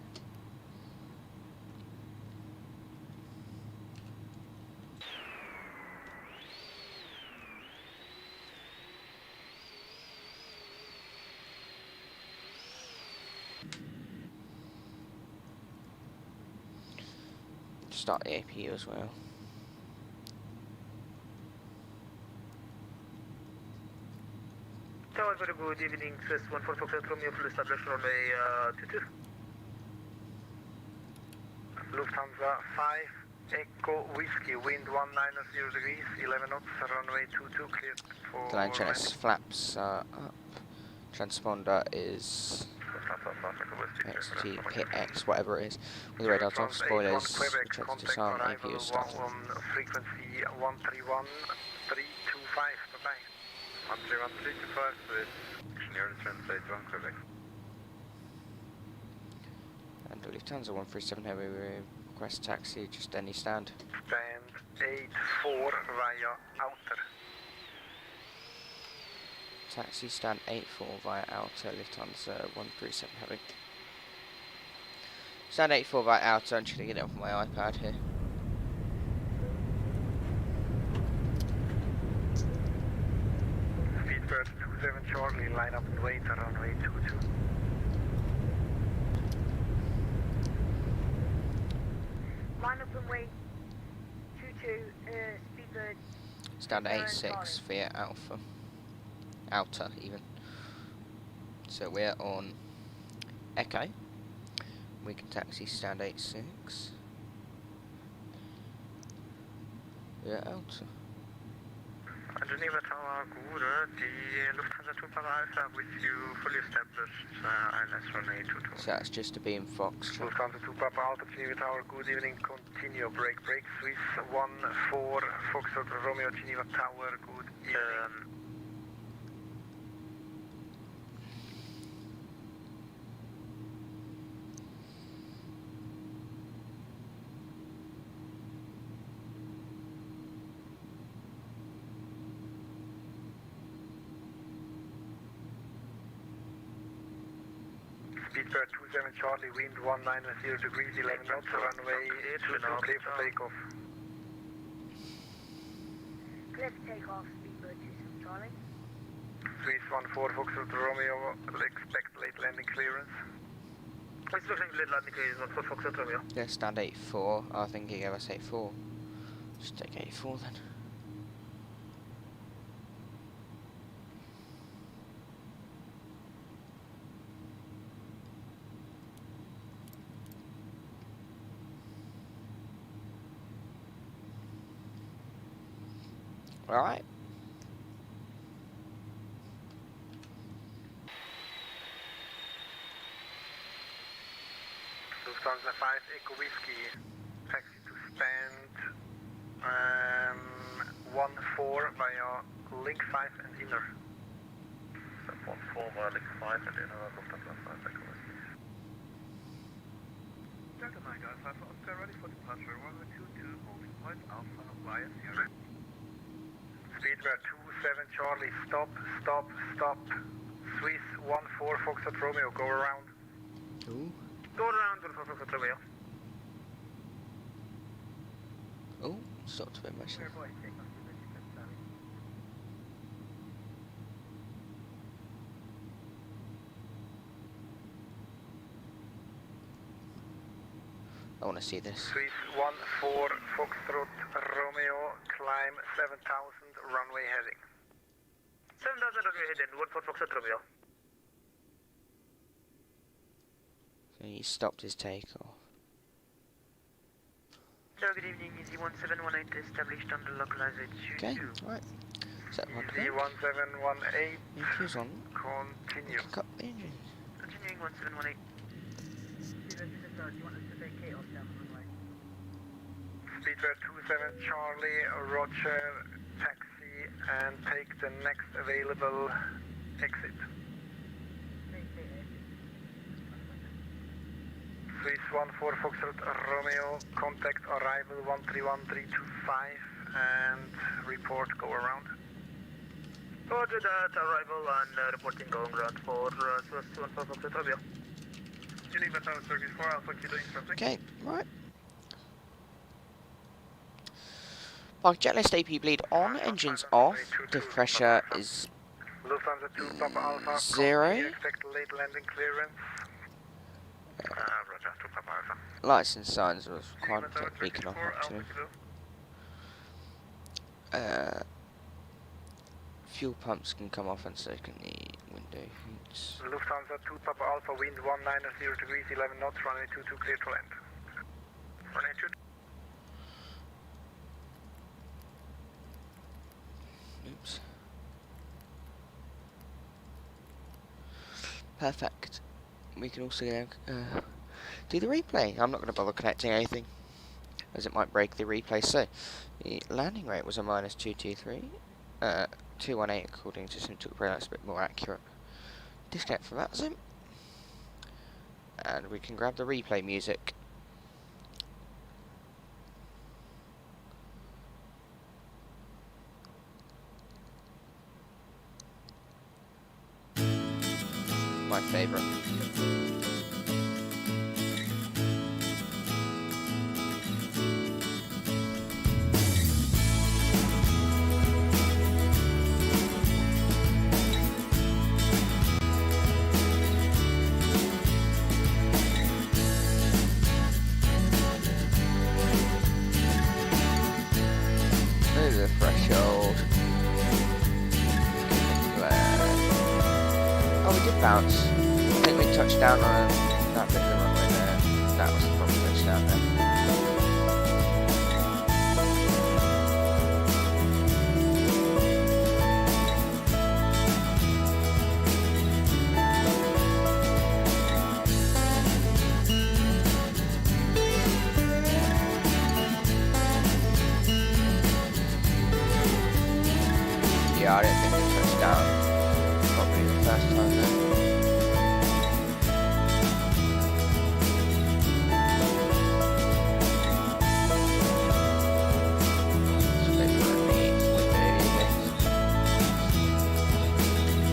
Start the APU as well. Tower, very good evening, Chris 144 Romeo, full establish runway 22. Lufthansa 5 Echo Whiskey, wind 190 degrees, 11 knots, runway 22, cleared for The line channel landing. flaps are up. Transponder is XTPX, whatever it is. With the radars off, spoilers, Quebec, check to contact disarm, arrival APU started. on frequency 131325, bye-bye. 131-325 with Eurotrans 81 Quebec. And Lufthansa 137 Heavy, we request taxi, just any stand. Stand 84 via outer. Taxi stand 84 via outer, Lufthansa 137 Heavy. Stand 84 via outer, I'm just going to get it off my iPad here. Speedbird 27 Charlie, line up and wait, runway 22. Line up and wait. 22, Speedbird. Stand 86 via alpha. Outer even. So we're on Echo. We can taxi stand 86. We're outer. Geneva Tower, good. The Lufthansa 2 Papa Alpha with you fully established ILS runway 22. So that's just a beam Fox. Lufthansa 2 Papa Alpha, Geneva Tower, good evening, continue, break, Swiss 14 Foxtrot Romeo, Geneva Tower, good evening. Speedbird 27 Charlie, wind 190 degrees, 11 knots, runway 22, clear for takeoff. Clear for takeoff, Speedbird 27 Charlie. Swiss 14 Foxtrot Romeo, expect late landing clearance. Expecting late landing clearance on Foxtrot Romeo. Yeah, stand 84. I think he gave us 84. Just take 84 then. Alright. Lufthansa 5 Echo Whiskey, taxi to stand 14 via link 5 and inner. 14 via link 5 and inner, Lufthansa 5 Echo Whiskey. Delta 9 guys, Alpha Oscar ready for departure. Runway 22, holding point Alpha via Sierra. Speedbird 27 Charlie, stop, stop, stop. Swiss 14 Foxtrot Romeo, go around. Ooh. Go around to Foxtrot Romeo. Oh, stopped a bit much there. I want to see this. Swiss 14 Foxtrot Romeo, climb 7000, runway heading. 7000 runway heading, 14 Foxtrot Romeo. So he stopped his takeoff. Hello, good evening, Easy 1718 established under localized Okay, 22. right. Set one Easy 1718, Infu's on. continue. Kick up the engine. Continuing 1718. Speedbird 27 Charlie, Roger, taxi and take the next available exit. Swiss 14 Foxtrot Romeo, contact arrival 131325 and report go around. Roger that, arrival and reporting going ground for Swiss 14 Foxtrot Romeo. Geneva Tower 34, Alpha Kilo intercepting. Okay, right. Park jetlist AP bleed on, engines off, diff pressure is Lufthansa 2 Papa Alpha, 0. expect late landing clearance. Roger, 2 Papa Alpha. Lights and signs was Geneva required to Tower take beacon off 34, actually. Alpha Kilo. Fuel pumps can come off and so can the window heats. Lufthansa 2 Papa Alpha, wind 190 degrees, 11 knots, runway 22 clear to land. Runway 22. Oops. Perfect. We can also do the replay. I'm not going to bother connecting anything, as it might break the replay. So, the landing rate was a -223, 218 according to some took that's a bit more accurate. Disconnect from VATSIM, and we can grab the replay music. My favourite. There's a threshold. Oh, we did bounce. I think we touched down on that bit of the runway there. That was the proper touchdown there. Yeah, I didn't think we touched down. Probably the first time there.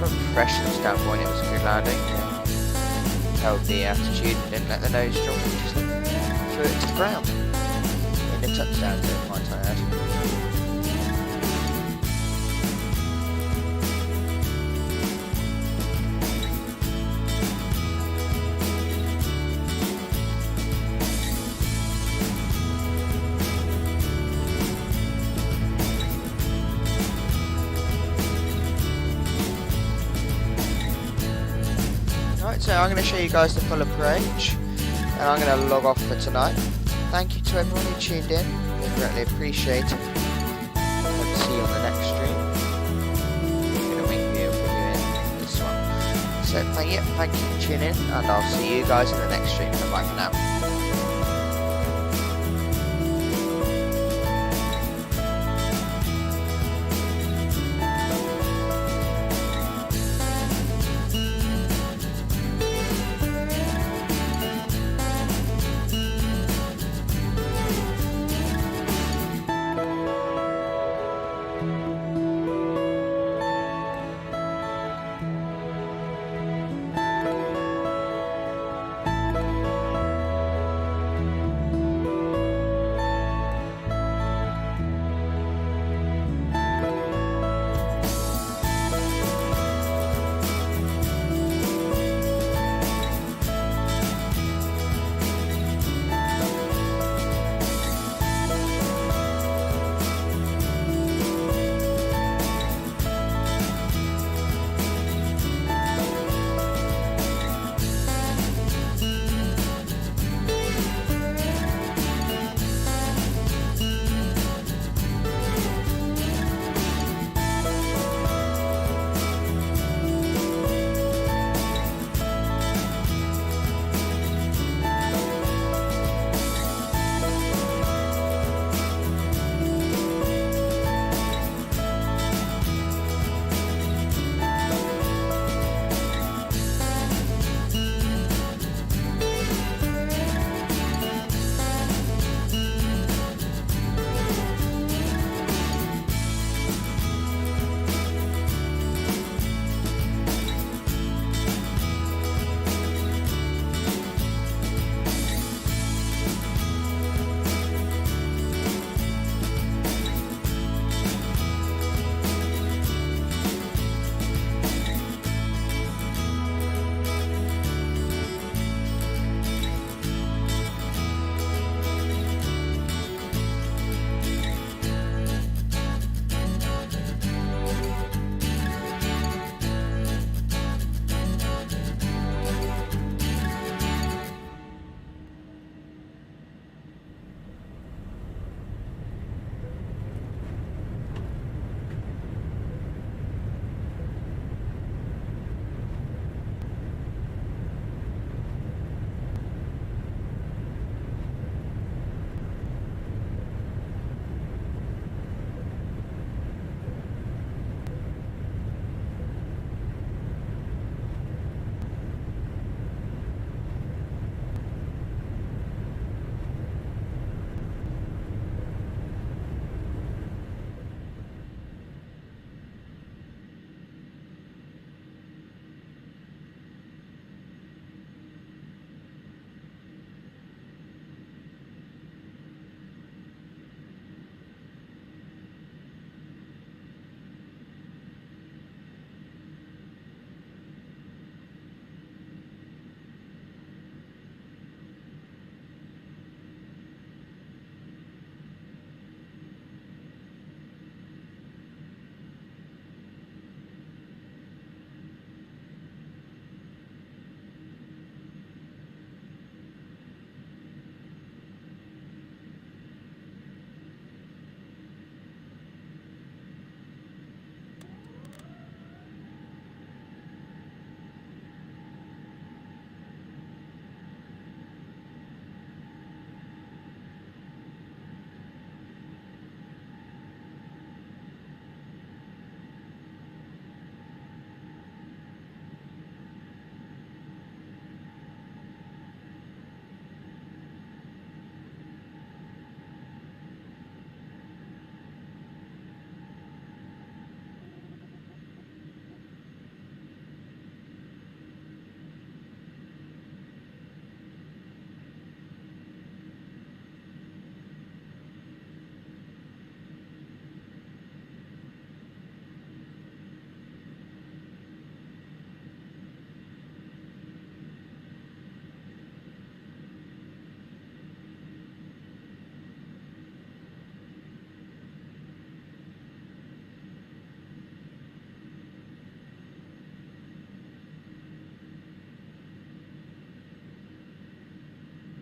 From a professional standpoint, it was a good landing. Yeah. held the altitude and didn't let the nose drop and just threw it to the ground. In the touchdown zone, might I add. Right, so I'm going to show you guys the full approach, and I'm going to log off for tonight. Thank you to everyone who tuned in, I greatly appreciate it. Hope to see you on the next stream. I'm going to wing view for you in this one. So thank you for tuning in, and I'll see you guys in the next stream. Bye for now.